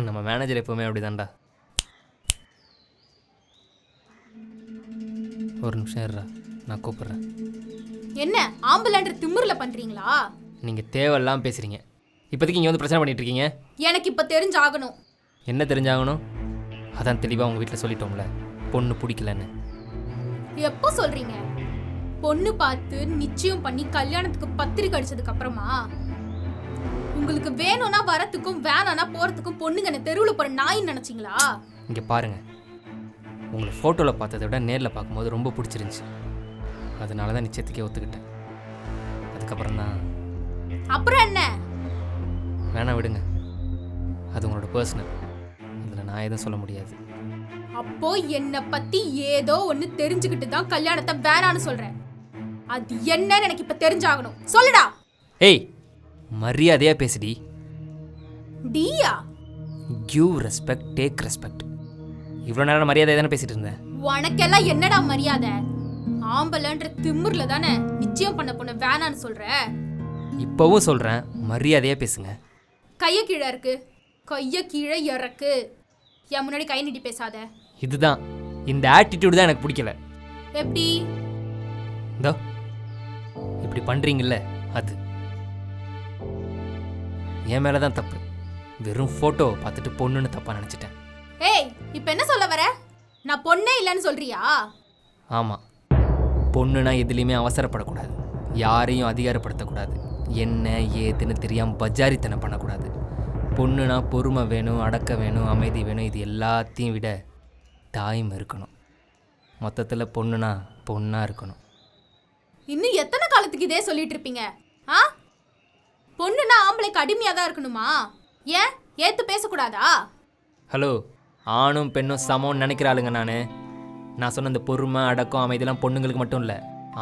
நம்ம மேனேஜர் எப்போவுமே அப்படி தான்டா. ஒரு நிமிஷம் இருடா, நான் கூப்பிட்றேன். என்ன ஆம்பளைன்ற திமிர்ல பண்றீங்களா? நீங்கள் தேவையெல்லாம் பேசுகிறீங்க. இப்போதைக்கு இங்கே வந்து பிரச்சனை பண்ணிட்டு இருக்கீங்க. எனக்கு இப்போ தெரிஞ்சாகணும். என்ன தெரிஞ்சாகணும்? அதான் தெளிவாக உங்கள் வீட்டில் சொல்லிட்டோம்ல, பொண்ணு பிடிக்கலன்னு. எப்போ சொல்றீங்க? பொண்ணு பார்த்து நிச்சயம் பண்ணி கல்யாணத்துக்கு பத்திரிக்கை அடிச்சதுக்கு அப்புறமா உங்களுக்கு வேணும்னா வரத்துக்கும் வேணாம்னா போறதுக்கும் பொண்ணுங்க என்ன தெருவில் போற நாயின்னு நினைச்சிங்களா? இங்கே பாருங்கள், உங்களை ஃபோட்டோவில் பார்த்ததை விட நேரில் பார்க்கும்போது ரொம்ப பிடிச்சிருந்துச்சி. அதனால தான் நிச்சயத்துக்கே ஒத்துக்கிட்டேன். அதுக்கப்புறம் தான். அப்புறம் என்ன? வேணாம் விடுங்க, அது உங்களோட பர்சனல். அதில் நான் எதுவும் சொல்ல முடியாது. அப்போ என்னை பத்தி ஏதோ ஒன்று தெரிஞ்சுக்கிட்டு தான் கல்யாணத்தை வேணான்னு சொல்றேன். அது என்னன்னு எனக்கு இப்போ தெரிஞ்சாகணும். சொல்லுடா. ஏய், மரியாதையாக பேசுடி. டியா? Give respect, take respect. இவ்வளோ நேரம் மரியாதை தானே பேசிட்டு இருந்தேன். உனக்கெல்லாம் என்னடா மரியாதை? ஆம்பளைன்ற திமிர்ல தானே நிச்சயம் பண்ண பொண்ணு வேணான்னு சொல்ற. இப்போவும் சொல்கிறேன், மரியாதையாக பேசுங்க. கைய கீழே இருக்கு, கைய கீழே இறக்கு. என் முன்னாடி கை நீட்டி பேசாத. இதுதான், இந்த ஆட்டிடியூட் தான் எனக்கு பிடிக்கல. எப்படி? இதோ இப்படி பண்ணுறீங்கல்ல, அது என் மேலே தான் தப்பு. வெறும் ஃபோட்டோ பார்த்துட்டு பொண்ணுன்னு தப்பாக நினச்சிட்டேன். ஏய், இப்போ என்ன சொல்ல வர? நான் பொண்ணே இல்லைன்னு சொல்றியா? ஆமாம், பொண்ணுனா எதுலேயுமே அவசரப்படக்கூடாது, யாரையும் அதிகாரப்படுத்தக்கூடாது, என்ன ஏதுன்னு தெரியாமல் பஜாரித்தனை பண்ணக்கூடாது. பொண்ணுனா பொறுமை வேணும், அடக்க வேணும், அமைதி வேணும். இது எல்லாத்தையும் விட தாய்மை இருக்கணும். மொத்தத்தில் பொண்ணுனா பொண்ணாக இருக்கணும். இன்னும் எத்தனை காலத்துக்கு இதே சொல்லிட்டு இருப்பீங்க? ஆ, பொண்ணுனா ஆம்பளைக்கு அடிமையாக தான் இருக்கணுமா? ஏன் ஏற்று பேசக்கூடாதா? ஹலோ, ஆணும் பெண்ணும் சமம்னு நினைக்கிற ஆளுங்க நான் சொன்ன இந்த பொறுமை அடக்கம் அமைதியெல்லாம் பொண்ணுங்களுக்கு மட்டும் இல்லை,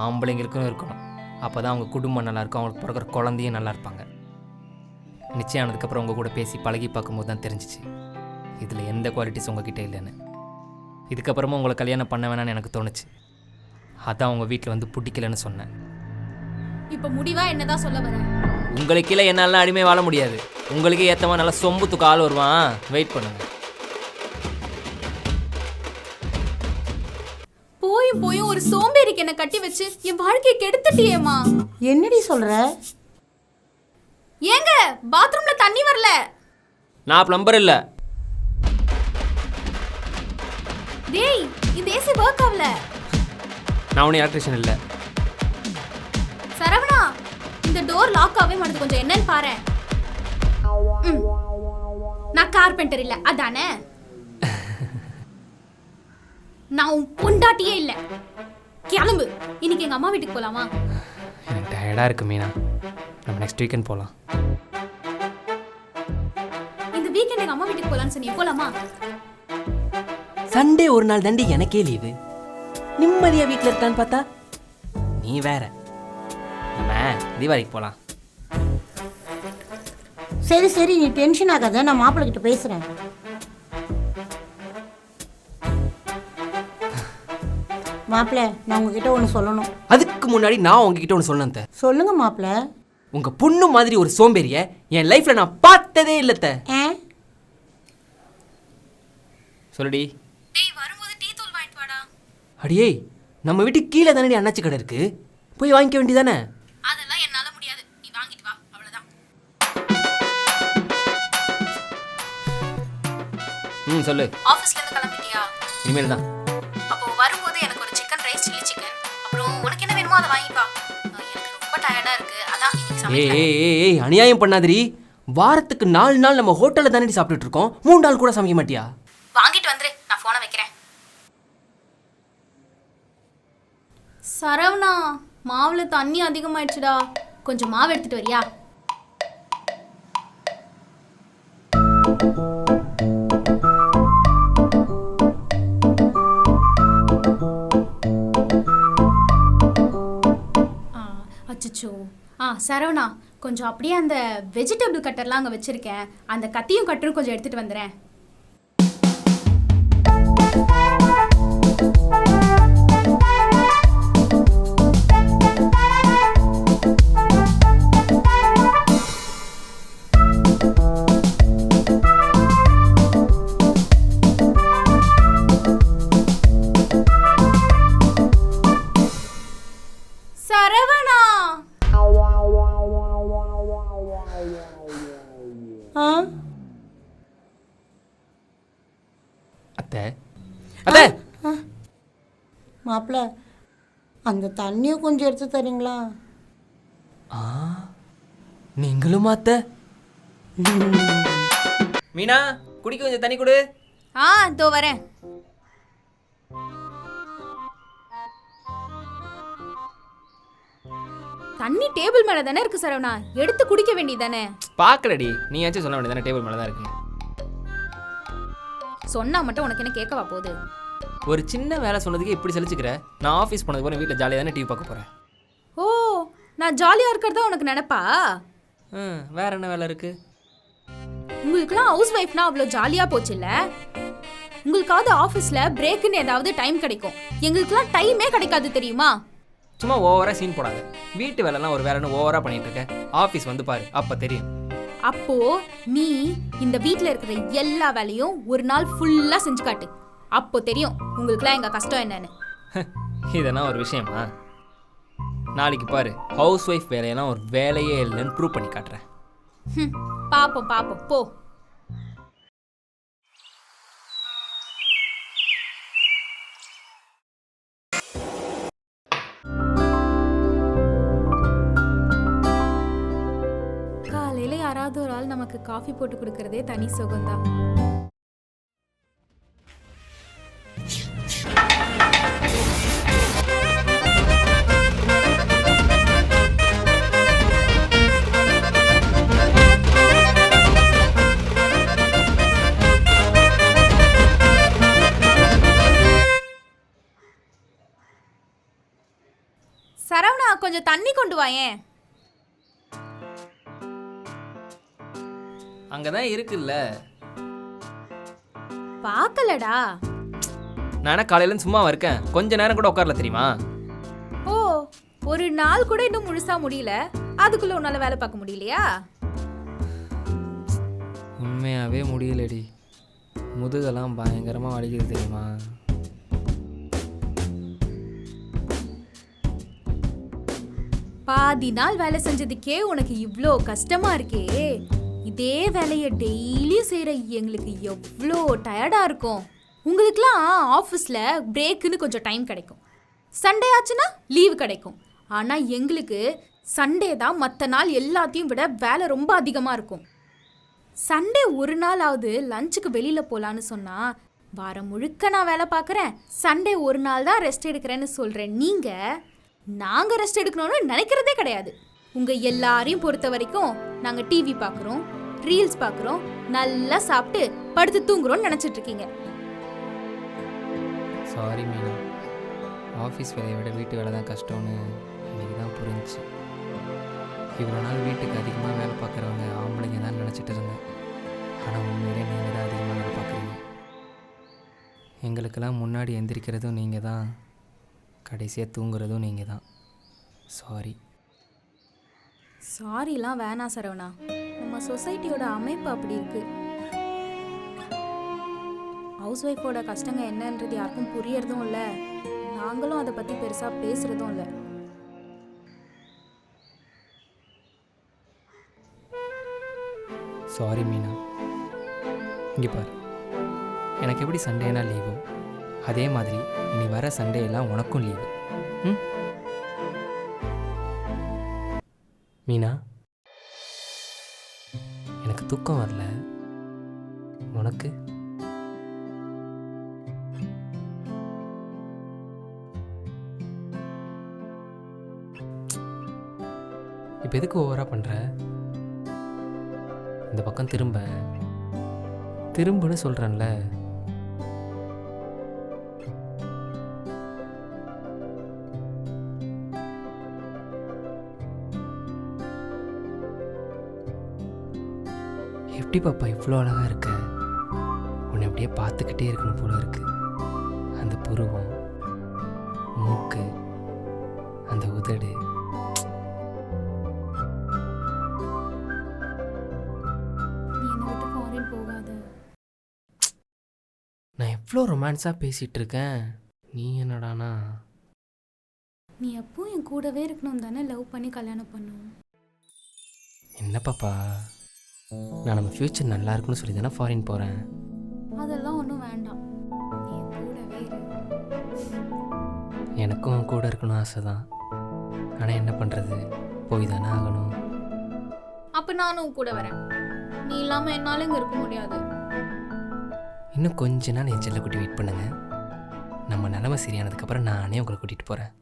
ஆம்பளைங்களுக்கும் இருக்கணும். அப்போ தான் அவங்க குடும்பம் நல்லாயிருக்கும், அவங்களுக்கு பிறக்கிற குழந்தையும் நல்லா இருப்பாங்க. நிச்சயம் ஆனதுக்கப்புறம் உங்கள் கூட பேசி பழகி பார்க்கும்போது தான் தெரிஞ்சிச்சு இதில் எந்த குவாலிட்டிஸ் உங்ககிட்ட இல்லைன்னு. இதுக்கப்புறமா உங்களை கல்யாணம் பண்ண வேணான்னு எனக்கு தோணுச்சு. அதான் உங்கள் வீட்டில் வந்து பிடிக்கலன்னு சொன்னேன். இப்போ முடிவா என்னதான் சொல்ல வர? உங்களுக்கு கீழே என்னாலாம் அடிமை வாழ முடியாது. உங்களுக்கு ஏற்றமா நல்லா சொம்புத்துக்கு ஆள் வருவான், வெயிட் பண்ணுங்க. போயும் ஒரு சோம்பேறிக்கு என்ன கட்டி வச்சு என் வாழ்க்கையை கெடுத்துட்டியேம்மா. என்னடி சொல்ற? ஏங்க பாத்ரூம்ல தண்ணி வரல. நான் பிளம்பர் இல்லை. டேய், இந்த ஏசி வொர்க் ஆகல. நான் ஒன்றும் எலக்ட்ரிஷியன் இல்லை. சரவணா, இந்த டோர் லாக் ஆகவே மாட்டேது, கொஞ்சம் என்னன்னு பாரு. நான் கார்பெண்டர் இல்லை அதானே? நான் உன் பொண்டாட்டியே இல்லை. கிளம்பு. இன்னைக்கு எங்க அம்மா வீட்டுக்கு போலாமா? எனக்கு டயர்டாக இருக்கு மீனா, நம்ம நெக்ஸ்ட் வீக்கெண்ட் போகலாம். இந்த வீக்கெண்ட் எங்க அம்மா வீட்டுக்கு போலான்னு சொன்னீங்க, போலாமா? சண்டே ஒரு நாள் தாண்டி எனக்கே லீவு. நிம்மதியாக வீட்டில் இருக்கான்னு பார்த்தா நீ வேற. நம்ம தீபாவளிக்கு போகலாம். சரி சரி, நீ டென்ஷன் ஆகாத, நான் மாப்பிள்ளை கிட்ட பேசுறேன். மாப்பிள்ள, நான் உங்ககிட்ட ஒன்று சொல்லணும். அதுக்கு முன்னாடி நான் உங்ககிட்ட ஒன்று சொல்லணும். சொல்லுங்க மாப்பிள்ள. உங்க பொண்ணு மாதிரி ஒரு சோம்பேறிய என் லைஃப்ல நான் பார்த்ததே இல்லத்த. சொல்லுடி. டேய், வரும்போது டீ தூள் வாங்கிட்டு வாடா. அடியே, நம்ம வீட்டுக்கு கீழே தானே அண்ணாச்சி கடை இருக்கு, போய் வாங்கிக்க வேண்டியதானே? அதெல்லாம் என்னால முடியாது, நீ வாங்கிட்டு வா, அவ்வளவுதான். சொல்லு. ஆபீஸ்ல இருந்து கிளம்பிட்டியா? இனிமேல் தான். அப்போ வரும்போது எனக்கு ஒரு சிக்கன் ரைஸ், சில்லி சிக்கன், அப்புறம் உனக்கு என்ன வேணுமோ அதை வாங்கிட்டு வா. எனக்கு ரொம்ப டயர்டா இருக்கு, அதான் இன்னைக்கு சமைக்கல. ஏய், அநியாயம் பண்ணாதடி. வாரத்துக்கு 4 நாள் நம்ம ஹோட்டல்ல தானே சாப்பிட்டுட்டு இருக்கோம், 3 நாள் கூட சமைக்க மாட்டியா? வாங்கிட்டு வந்துரு, நான் போனை வைக்கிறேன். சரவணா, மாவுல தண்ணி அதிகமாயிடுச்சுடா, கொஞ்சம் மாவு எடுத்துட்டு வரியா? அச்சோ. சரவணா, கொஞ்சம் அப்படியே அந்த வெஜிடபிள் கட்டர்லாம் அங்கே வச்சிருக்கேன், அந்த கத்தியும் கட்டரும் கொஞ்சம் எடுத்துட்டு வந்துடுறேன். ஆ அத்தை அத்தை மாப்பிள்ள அந்த தண்ணியை கொஞ்சம் எடுத்து தரீங்களா? ஆ நீங்களும் அத்தை? மீனா குடிக்க கொஞ்சம் தண்ணி கொடு. இதோ வரேன். தண்ணி டேபிள் மேல தானே இருக்கு சரவணா, எடுத்து குடிக்க வேண்டியதானே. பார்க்கலடி, நீ ஏச்சும் சொல்ல வேண்டியதானே டேபிள் மேலே தான் இருக்குன்னு. சொன்னா மட்டும் உனக்கு என்ன கேட்கவா போகுது? ஒரு சின்ன வேலை சொன்னதுக்கு இப்படி சலிச்சுக்கிற. நான் ஆஃபீஸ் போனதுக்கு அப்புறம் வீட்டில் ஜாலியாக தானே டிவி பார்க்க போகிறேன். ஓ, நான் ஜாலியா இருக்கிறதா உனக்கு நினைப்பா? வேற என்ன வேலை இருக்கு? உங்களுக்குலாம் ஹவுஸ் ஒய்ஃப்னா அவ்வளோ ஜாலியா போச்சு இல்ல? உங்களுக்காவது ஆஃபீஸ்ல பிரேக்குன்னு ஏதாவது டைம் கிடைக்கும், எங்களுக்குலாம் டைமே கிடைக்காது தெரியுமா? சும்மா ஓவராக சீன் போடாத. வீட்டு வேலைலாம் ஒரு வேலைன்னு ஓவராக பண்ணிட்டு இருக்க. ஆஃபீஸ் வந்து பாரு, அப்போ தெரியும். அப்போ நீ இந்த வீட்ல இருக்கிற எல்லா வேலையும் ஒரு நாள் ஃபுல்லா செஞ்சு காட்டு, அப்போ தெரியும் உங்களுக்குலாம் எங்க கஷ்டம் என்னன்னு. இதெல்லாம் ஒரு விஷயமா? நாளைக்கு பாரு, ஹவுஸ் ஒய்ஃப் வேலையெல்லாம் ஒரு வேலையே இல்லைன்னு ப்ரூவ் பண்ணி காட்டுறேன். பாப்போம் பாப்போம் போ. காலையில யாராவது ஒரு ஆள் நமக்கு காஃபி போட்டு கொடுக்கறதே தனி சுகம்தான். சரவணா, கொஞ்சம் தண்ணி கொண்டு வாயேன். அங்கதான் இருக்குல்ல. பார்க்கலடா. நானே காலையில சும்மா இருக்கேன், கொஞ்ச நேரம் கூட உட்காரல தெரியுமா? ஓ, ஒரு நாள் கூட இன்னும் முழுசா முடியல, அதுக்குள்ள உன்னால வேலை பார்க்க முடியலையா? உண்மையாவே முடியலடி. முதுகெல்லாம் பயங்கரமா வலிக்குது தெரியுமா? பாதி நாள் வேலை செஞ்சதுக்கே உனக்கு இவ்ளோ கஷ்டமா இருக்கே, இதே வேலையை டெய்லி செய்யற எங்களுக்கு எவ்வளோ டயர்டா இருக்கும். உங்களுக்குலாம் ஆஃபீஸில் பிரேக்குன்னு கொஞ்சம் டைம் கிடைக்கும், சண்டே ஆச்சுன்னா லீவு கிடைக்கும். ஆனால் எங்களுக்கு சண்டே தான் மற்ற நாள் எல்லாத்தையும் விட வேலை ரொம்ப அதிகமாக இருக்கும். சண்டே ஒரு நாளாவது லஞ்சுக்கு வெளியில் போகலான்னு சொன்னால், வாரம் முழுக்க நான் வேலை பார்க்குறேன், சண்டே ஒரு நாள் தான் ரெஸ்ட் எடுக்கிறேன்னு சொல்கிறேன். நாங்கள் ரெஸ்ட் எடுக்கணும்னு நினைக்கிறதே கிடையாது. உங்கள் எல்லாரையும் பொறுத்த வரைக்கும் நாங்கள் டிவி பார்க்குறோம், ரீல்ஸ் பார்க்குறோம், நல்லா சாப்பிட்டு படுத்து தூங்குறோம்னு நினச்சிட்டு இருக்கீங்க. சாரி மீனா, ஆஃபீஸ் வேலையை விட வீட்டு வேலை தான் கஷ்டம்னு இன்னைக்கு தான் புரிஞ்சிச்சு. இவ்வளோ நாள் வீட்டுக்கு அதிகமாக வேலை பார்க்குறவங்க ஆம்பளைங்க தான் நினச்சிட்டு இருந்தேன். ஆனால் உண்மையிலே நீங்கள் தான் அதிகமாக வேலை பார்க்குறீங்க. எங்களுக்கெல்லாம் முன்னாடி எந்திரிக்கிறதும் நீங்கள் தான், கடைசியாக தூங்குறதும் நீங்கள் தான். சாரி. சாரிலாம் வேணாம் சரவணா, நம்ம சொசைட்டியோட அமைப்பு அப்படி இருக்கு. ஹவுஸ் ஒய்ஃபோட கஷ்டங்க என்னன்றது யாருக்கும் புரியறதும் இல்லை, நாங்களும் அதை பற்றி பெருசாக பேசுகிறதும் இல்லை. சாரி மீனா. இங்கே பாரு, எனக்கு எப்படி சண்டேனா லீவோ அதே மாதிரி இனி வர சண்டே எல்லாம் உனக்கும் லீவு. ம் மீனா, எனக்கு தூக்கம் வரல, உனக்கு? இப்போ எதுக்கு ஓவராக பண்ணுற? இந்த பக்கம் திரும்புன்னு சொல்கிறேன்ல. எப்படி பாப்பா இவ்வளோ அழகாக இருக்க? உன்னை அப்படியே பார்த்துக்கிட்டே இருக்கணும் போல இருக்கு. அந்த புருவம், மூக்கு, அந்த உதடு. நான் எவ்வளோ ரொமான்ஸாக பேசிகிட்டு இருக்கேன், நீ என்னடானா? நீ எப்போ என் கூடவே இருக்கணும் தானே லவ் பண்ணி கல்யாணம் பண்ணும். என்ன பாப்பா, நான் நம்ம ஃப்யூச்சர் நல்லா இருக்குன்னு சொல்லி தானே ஃபாரின் போகிறேன். அதெல்லாம் ஒன்றும் வேண்டாம், நீ கூடவே இரு. எனக்கும் கூட இருக்கணும் ஆசை தான். ஆனால் என்ன பண்ணுறது, போய் தானே ஆகணும். அப்ப நானும் கூட வரேன். நீ இல்லாம என்னால இங்க இருக்க முடியாது. இன்னும் கொஞ்ச நாள் என் செல்ல குட்டி வெயிட் பண்ணுங்க. நம்ம நிலமை சரியானதுக்கப்புறம் நானே உங்களை கூட்டிகிட்டு போகிறேன்.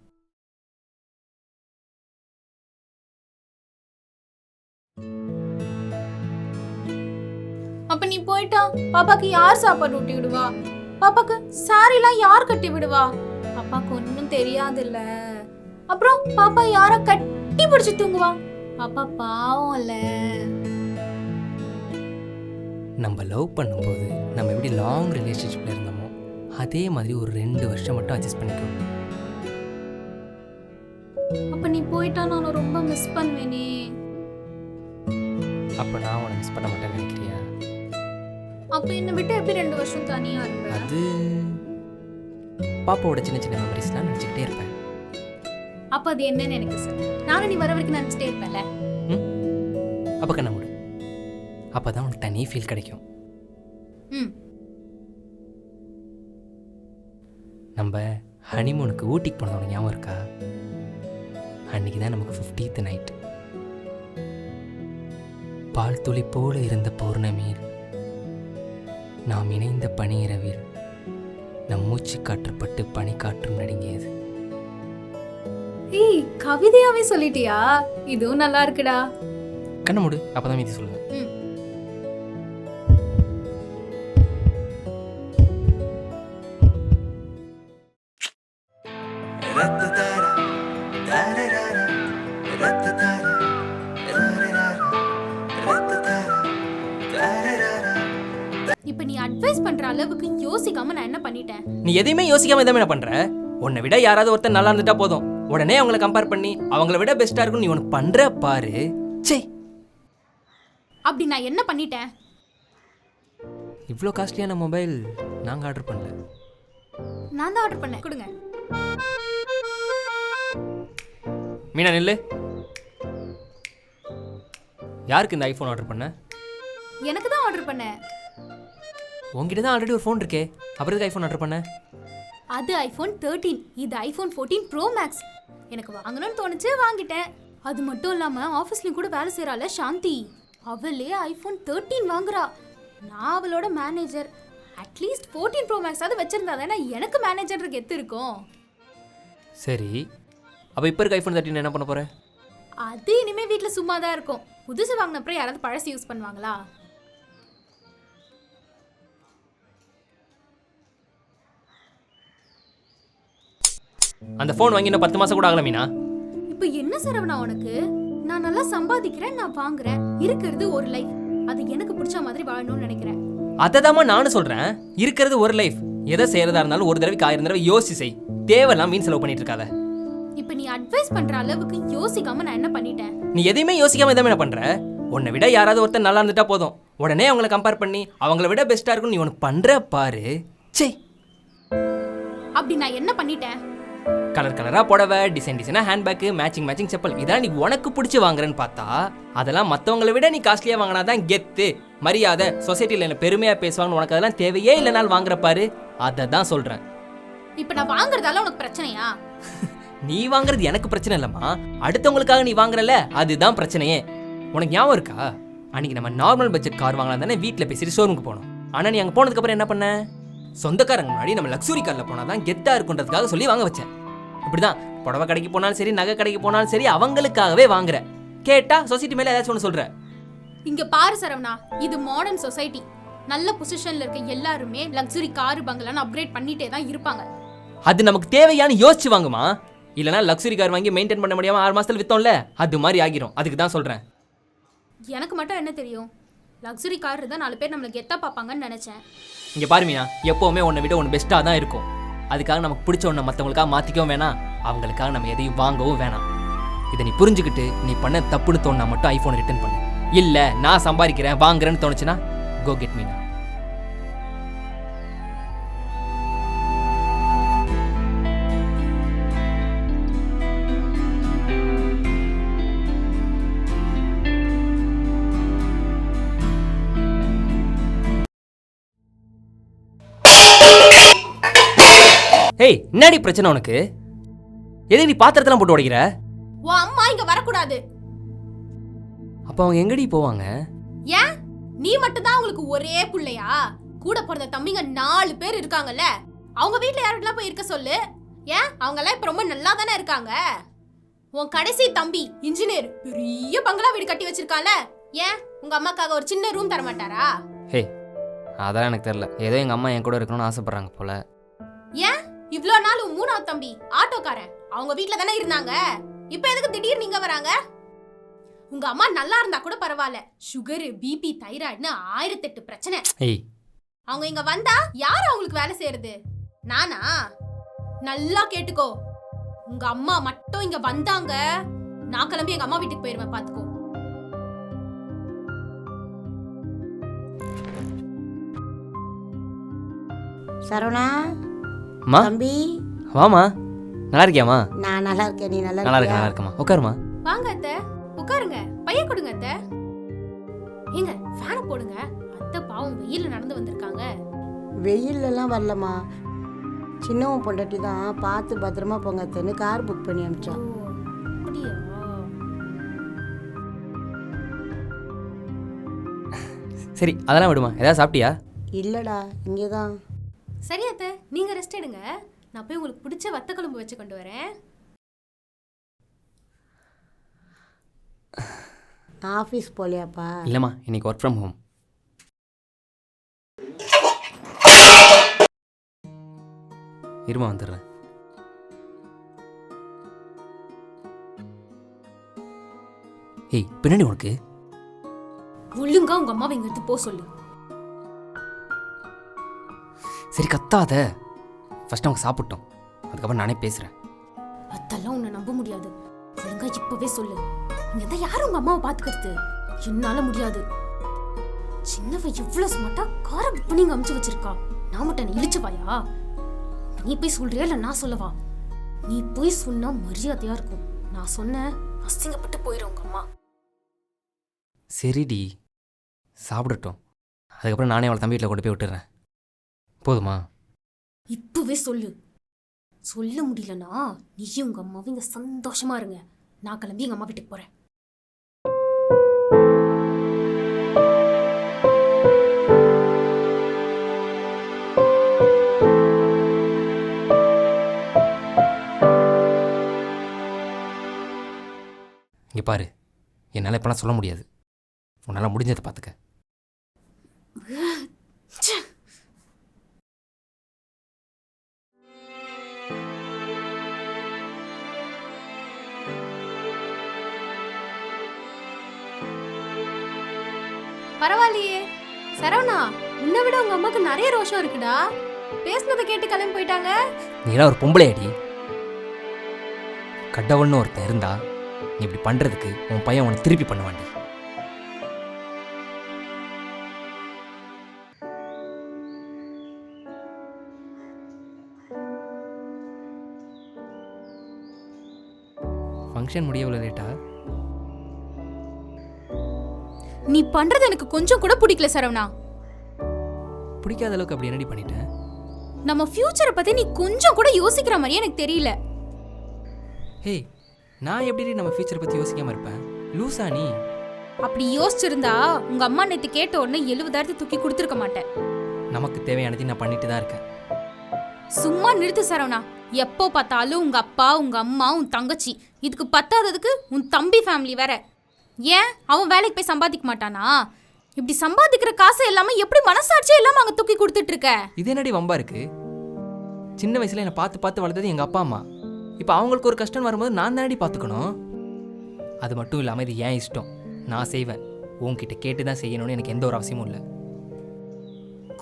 அப்ப நீ போயிட்டா பாப்பாக்கு யார் சாப்பாடு ஊட்டி விடுவா? பாப்பாக்கு சாரிலாம் யார் கட்டி விடுவா? பாப்பாக்கு ஒன்னும் தெரியாதுல்ல. அப்புறம் பாப்பா யார கட்டி பிடிச்சு தூங்குவா? பாப்பா பாவம்ல. நம்ம லவ் பண்ணும்போது நம்ம எப்படி லாங் ரிலேஷன்ஷிப்பில் இருந்தோமோ அதே மாதிரி ஒரு 2 வருஷம் மட்டும் அட்ஜஸ்ட் பண்ணிக்கணும். அப்ப நீ போயிட்டா நான் ரொம்ப மிஸ் பண்ணுவேனே. அப்போ நான் உன்னை மிஸ் பண்ண மாட்டேன்னு நினைக்கிறியா? அப்ப என்ன விட்டு எப்படி 2 வருஷம் தனியா இருப்ப? அது பாப்பாவோட சின்ன சின்ன மெமரிஸ்லாம் நினச்சிக்கிட்டே இருப்பேன். அப்ப அது என்னன்னு எனக்கு சொல்லு. நானும் நீ வர வரைக்கும் நினைச்சிட்டே இருப்பேன்ல. அப்போ கண்ண மூடு. அப்போ தான் உனக்கு தனி ஃபீல் கிடைக்கும். நம்ம ஹனிமூனுக்கு ஊட்டிக்கு போனது ஞாபகம் இருக்கா? அன்னைக்கு தான் நமக்கு 50th நைட். பால் துளி போல இருந்த பௌர்ணமியில் நாம் இணைந்த பனி இரவில் நம் மூச்சு காற்றப்பட்டு பனி காற்றும் நடுங்கியது. ஏய், கவிதையாவே சொல்லிட்டியா? இதுவும் நல்லா இருக்குடா. கண்ண மூடு, அப்பதான் மீதி சொல்லுவேன். இப்ப நீ அட்வைஸ் பண்ற அளவுக்கு யோசிக்காம நான் என்ன பண்ணிட்டேன்? நீ எதையுமே யோசிக்காம எதுவுமே என்ன பண்ற? உன்னை விட யாராவது ஒருத்தர் நல்லா இருந்துட்டா போதும், உடனே அவங்கள கம்பேர் பண்ணி அவங்கள விட பெஸ்டா இருக்குன்னு நீ உனக்கு பண்ற பாரு. சே, அப்படி நான் என்ன பண்ணிட்டேன்? இவ்வளோ காஸ்ட்லியான மொபைல் நாங்கள் ஆர்டர் பண்ணல. நான் தான் ஆர்டர் பண்ணேன். கொடுங்க. மீனா நில்லு. யாருக்கு இந்த ஐஃபோன் ஆர்டர் பண்ண? எனக்கு தான் ஆர்டர் பண்ணேன். உங்ககிட்ட தான் ஆல்ரெடி ஒரு ஃபோன் இருக்கே, அப்புறம் எதுக்கு ஐஃபோன் ஆர்டர் பண்ண? அது ஐஃபோன் 13, இது ஐஃபோன் 14 ப்ரோ மேக்ஸ். எனக்கு வாங்கணும்னு தோணுச்சு, வாங்கிட்டேன். அது மட்டும் இல்லாம ஆஃபீஸ்லயும் கூட வேலை செய்யறாள சாந்தி, அவளே ஐஃபோன் 13 வாங்குறா. நான் அவளோட மேனேஜர். அட்லீஸ்ட் 14 ப்ரோ மேக்ஸ் ஆவது வச்சிருந்தா தானே எனக்கு மேனேஜருக்கு எத்து இருக்கும். சரி, அப்போ இப்போ இருக்க ஐஃபோன் 13 என்ன பண்ண போற? அது இனிமே வீட்ல சும்மா தான் இருக்கும். புதுசு வாங்கினப்பறம் யாராவது பழசு யூஸ் பண்ணுவாங்களா? அந்த ஃபோன் வாங்கி இன்னும் 10 மாசம் கூட ஆகல மீனா. இப்போ என்ன சரவணா உனக்கு? நான் நல்லா சம்பாதிக்கிறேன், நான் வாங்குறேன். இருக்கிறது ஒரு லைஃப், அது எனக்கு பிடிச்ச மாதிரி வாழணும்னு நினைக்கிறேன். அததாம்மா நானும் சொல்றேன். இருக்கிறது ஒரு லைஃப், எதை செய்யறதா இருந்தாலும் ஒரு தடவைக்கு 1000 தடவை யோசிச்சு செய். தேவையில்லாம் மீன் செலவு பண்ணிட்டு இருக்காத. இப்போ நீ அட்வைஸ் பண்ற அளவுக்கு யோசிக்காம நான் என்ன பண்ணிட்டேன்? நீ எதையுமே யோசிக்காம எதுவுமே என்ன பண்ற? உன்னை விட யாராவது ஒருத்தர் நல்லா இருந்துட்டா போதும், உடனே அவங்கள கம்பேர் பண்ணி அவங்கள விட பெஸ்டா இருக்குன்னு நீ உனக்கு பண்ற பாரு. சே, அப்படி நான் என்ன பண்ணிட்டேன்? கலர் கலரா புடவை, டிசைன் டிசைனா ஹேண்ட்பேக், மேட்சிங் மேட்சிங் செப்பல், இதான் நீ உனக்கு பிடிச்சி வாங்குறேன்னு பார்த்தா அதெல்லாம் மற்றவங்களை விட நீ காஸ்ட்லியா வாங்கினாதான் கெத்து, மரியாதை, சொசைட்டியில் என்ன பெருமையா பேசுவாங்கன்னு உனக்கு அதெல்லாம் தேவையே இல்லைனாலும் வாங்குற பாரு. அதை தான் சொல்றேன். இப்போ நான் வாங்குறதால உனக்கு பிரச்சனையா? நீ வாங்குறது எனக்கு பிரச்சனை இல்லைம்மா, அடுத்தவங்களுக்காக நீ வாங்குறல அதுதான் பிரச்சனையே. உனக்கு ஞாபகம் இருக்கா, அன்னைக்கு நம்ம நார்மல் பட்ஜெட் கார் வாங்கலாம் தானே வீட்டில் பேசிட்டு ஷோரூமுக்கு போனோம். ஆனால் நீ அங்கே போனதுக்கப்புறம் என்ன பண்ண? சொந்தக்காரங்க முன்னாடி நம்ம லக்ஸுரி காரில் போனால் தான் கெத்தாக இருக்குன்றதுக்காக சொல்லி வாங்க வச்சேன். இப்படிதான் புடவை கடைக்கு போனாலும் சரி, நகை கடைக்கு போனாலும் சரி, அவங்களுக்காகவே வாங்குற. கேட்டா சொசைட்டி மேலே ஏதாச்சும் ஒன்று சொல்ற. இங்க பாரு சரவணா, இது மாடர்ன் சொசைட்டி. நல்ல பொசிஷன்ல இருக்க எல்லாருமே லக்ஸுரி கார் பங்களான்னு அப்கிரேட் பண்ணிட்டே தான் இருப்பாங்க. அது நமக்கு தேவையானு யோசிச்சு வாங்குமா, இல்லைனா லக்ஸுரி கார் வாங்கி மெயின்டைன் பண்ண முடியாம 6 மாசத்துல வித்தோம்ல, அது மாதிரி ஆகிரும். அதுக்கு தான் சொல்றேன். எனக்கு மட்டும் என்ன தெரியும், லக்ஸுரி கார் தான் 4 பேர் நம்மளை கெத்தா பார்ப்பாங்கன்னு நினைச்சேன். இங்க பாருமியா, எப்பவுமே உன்னை விட ஒன்று பெஸ்ட்டாக தான் இருக்கும். அதுக்காக நமக்கு பிடிச்ச ஒன்றை மற்றவங்களுக்காக மாற்றிக்கவும் வேணாம், அவங்களுக்காக நம்ம எதையும் வாங்கவும் வேணாம். இதை நீ புரிஞ்சுக்கிட்டு நீ பண்ண தப்புன்னு தோணுனா மட்டும் ஐஃபோனை ரிட்டர்ன் பண்ணு. இல்லை நான் சம்பாதிக்கிறேன் வாங்குறேன்னு தோணுச்சுன்னா கோ கெட் மீனா. ஏய் என்னடி பிரச்சனை உனக்கு? எதுக்கு நீ பாத்திரத்தெல்லாம் போட்டு உடைக்கிற? உன் அம்மா இங்க வரக்கூடாது. அப்போ அவங்க எங்கடி போவாங்க? ஏன் நீ மட்டும் தான் உங்களுக்கு ஒரே புள்ளையா? கூட பிறந்த தம்பிங்க 4 பேர் இருக்காங்கல்ல, அவங்க வீட்ல யார்கிட்டலாம் போய் இருக்க சொல்லு. ஏன் அவங்க எல்லாம் இப்ப ரொம்ப நல்லா தானே இருக்காங்க. உன் கடைசி தம்பி இன்ஜினியர் பெரிய பங்களா வீடு கட்டி வச்சிருக்கான்ல, ஏன் உங்க அம்மாக்காக ஒரு சின்ன ரூம் தர மாட்டாரா? ஹே அதான் எனக்கு தெரியல, ஏதோ எங்கள் அம்மா என் கூட இருக்கணும்னு ஆசைப்பட்றாங்க போல. ஏன் இவ்ளோ நாள் உன் 3வது தம்பி ஆட்டோக்காரன் அவங்க வீட்ல தானே இருந்தாங்க, இப்ப எதுக்கு திடீர்னு நீங்க வராங்க? உங்க அம்மா நல்லா இருந்தா கூட பரவாயில்ல, சுகர் பிபி தைராய்டுன்னு 1008 பிரச்சனை. ஏய் அவங்க இங்க வந்தா யார் அவங்களுக்கு வேலை செய்யறது? நானா? நல்லா கேட்டுக்கோ, உங்க அம்மா மட்டும் இங்க வந்தாங்க, நான் கிளம்பி எங்க அம்மா வீட்டுக்கு போயிருவேன், பாத்துக்கோ. சரவணா அம்மா தம்பி, வாமா. நல்லா இருக்கியாம்மா? நான் நல்லா இருக்கேன், நீ நல்லா நல்லா இருக்கியா? இருக்கேம்மா. உட்காருமா. வாங்க அத்தை, உட்காருங்க. பையன் கொடுங்க அத்தை. ஏங்க ஃபேனை போடுங்க, அத்தை பாவம் வெயில்ல நடந்து வந்திருக்காங்க. வெயில்லலாம் வரலம்மா, சின்னவன் பொண்டாட்டி தான் பார்த்து பத்திரமா போங்க அத்தைன்னு கார் புக் பண்ணி அனுப்பிச்சான். அப்படியா? சரி அதெல்லாம் விடுமா, ஏதாவது சாப்பிட்டியா? இல்லைடா, இங்கே தான். சரி அத்தை, நீங்க ரெஸ்ட் எடுங்க, நான் போய் உங்களுக்கு பிடிச்ச வத்த குழம்பு வச்சு கொண்டு வரேன். ஆஃபீஸ் போலியாப்பா? இல்லைம்மா, இன்னைக்கு ஒர்க் ஃப்ரம் ஹோம். இருமா வந்துடுறேன். ஏய் பின்னாடி உனக்கு. ஒழுங்கா உங்க அம்மாவை இங்க எடுத்து போ சொல்லு. சரி கத்தாத, ஃபர்ஸ்ட் அவங்க சாப்பிட்டோம், அதுக்கப்புறம் நானே பேசுகிறேன். அதெல்லாம் உன்னை நம்ப முடியாது, ஒழுங்கா இப்பவே சொல்லு. இங்க தான் யாரும் உங்க அம்மாவை பாத்துக்கிறது? என்னால முடியாது. சின்னவ எவ்வளவு ஸ்மார்ட்டா காரை புக் பண்ணி இங்க அமுச்சு வச்சிருக்கா, நான் மட்டும் என்ன இழிச்சவாயா? நீ போய் சொல்றியா இல்ல நான் சொல்லவா? நீ போய் சொன்னா மரியாதையா இருக்கும், நான் சொன்ன அசிங்கப்பட்டு போயிடும் உங்க அம்மா. சரிடி சாப்பிடட்டும், அதுக்கப்புறம் நானே அவளை தம்பி வீட்டில் கொண்டு போய் விட்டுறேன், போதுமா? இப்பவே சொல்லு. சொல்ல முடியலனா நீயும் உங்க அம்மாவும் இங்க சந்தோஷமா இருங்க, நான் கிளம்பி எங்க அம்மா வீட்டுக்கு போறேன். இங்கே பாரு, என்னால் இப்போலாம் சொல்ல முடியாது, உன்னால் முடிஞ்சதை பார்த்துக்க. பரவாயில்லையே சரவணா, உன்னை விட உங்க அம்மாக்கு நிறைய ரோஷம் இருக்குடா. பேசுனதை கேட்டு கிளம்பி போயிட்டாங்க. நீலாம் ஒரு பொம்பளை அடி. கடவுள்னு ஒருத்தன் இருந்தா நீ இப்படி பண்ணுறதுக்கு உன் பையன் உன்னை திருப்பி பண்ணுவாண்டி. ஃபங்க்ஷன் முடியவில்லை லேட்டா? நீ பண்றது எனக்கு கொஞ்சம் கூட பிடிக்கல சரவணா. பிடிக்காத அளவுக்கு அப்படி என்னடி பண்ணிட்டேன்? நம்ம ஃபியூச்சரை பத்தி நீ கொஞ்சம் கூட யோசிக்கிற மாதிரியே எனக்கு தெரியல. ஹே, நான் எப்படி நம்ம ஃபியூச்சரை பற்றி யோசிக்காமல் இருப்பேன்? லூசா நீ? அப்படி யோசிச்சிருந்தா உங்க அம்மா நேத்து கேட்ட உடனே 70,000 தூக்கி கொடுத்துருக்க மாட்டேன். நமக்கு தேவையானதை நான் பண்ணிட்டு தான் இருக்கேன். சும்மா நிறுத்து சரவணா. எப்போ பார்த்தாலும் உங்க அப்பா, உங்க அம்மா, உன் தங்கச்சி, இதுக்கு பத்தாததுக்கு உன் தம்பி ஃபேமிலி வேற. ஏன் அவன் வேலைக்கு போய் சம்பாதிக்க மாட்டானா? இப்படி சம்பாதிக்கிற காசு எல்லாமே எப்படி மனசாட்சியே இல்லாம அங்க தூக்கி கொடுத்துட்டு இருக்க? இது என்னடி வம்பா இருக்கு? சின்ன வயசுல என்னை பார்த்து பார்த்து வளர்த்தது எங்கள் அப்பா அம்மா. இப்போ அவங்களுக்கு ஒரு கஷ்டம் வரும்போது நான் தானடி பார்த்துக்கணும். அது மட்டும் இல்லாமல் இது ஏன் இஷ்டம், நான் செய்வேன். உன்கிட்ட கேட்டு தான் செய்யணும்னு எனக்கு எந்த ஒரு அவசியமும் இல்லை.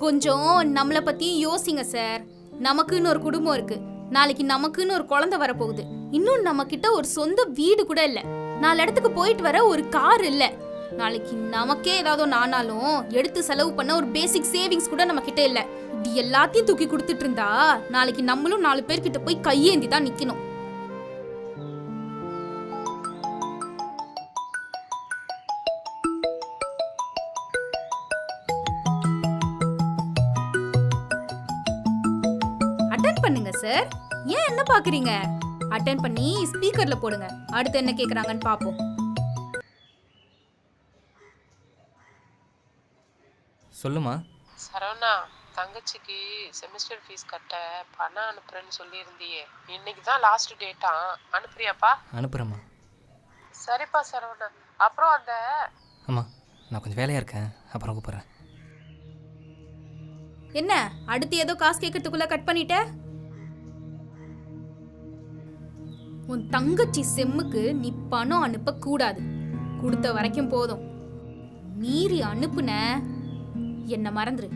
கொஞ்சம் நம்மளை பத்தி யோசிங்க சார். நமக்குன்னு ஒரு குடும்பம் இருக்கு, நாளைக்கு நமக்குன்னு ஒரு குழந்தை வரப்போகுது, இன்னும் நம்ம கிட்ட ஒரு சொந்த வீடு கூட இல்ல, 4 இடத்துக்கு போயிட்டு வர ஒரு கார் இல்ல, நாளைக்கு நமக்கே ஏதாவது ஆனாலும் எடுத்து செலவு பண்ண ஒரு பேசிக் சேவிங்ஸ் கூட நம்ம கிட்ட இல்ல. இப்படி எல்லாத்தையும் தூக்கி கொடுத்துட்டு இருந்தா நாளைக்கு நம்மளும் 4 பேர்கிட்ட போய் கையேந்தி தான் நிக்கணும். அட்டன் அட்டென்ட் பண்ணுங்க சார். ஏன் என்ன பாக்குறீங்க? அட்டென்ட் பண்ணி ஸ்பீக்கர்ல போடுங்க. அடுத்து என்ன கேக்குறாங்கன்னு பாப்போம். சொல்லுமா. சரவணா, தங்கச்சிக்கு செமிஸ்டர் ஃபீஸ் கட்ட பணம் அனுப்புறேன்னு சொல்லியிருந்தியே, இன்னைக்கு தான் லாஸ்ட் டேட்டா, அனுப்புறியாப்பா? அனுப்புகிறேம்மா. சரிப்பா சரவணா. அப்புறம் அந்த அம்மா, நான் கொஞ்சம் வேலையாக இருக்கேன், அப்புறம் கூப்பிட்றேன். என்ன அடுத்து ஏதோ காசு கேட்கறதுக்குள்ள கட் பண்ணிட்ட? உன் தங்கச்சி செம்முக்கு நீ பணம் அனுப்ப கூடாது. கொடுத்த வரைக்கும் போதும். மீறி அனுப்புன என்ன மறந்துரு.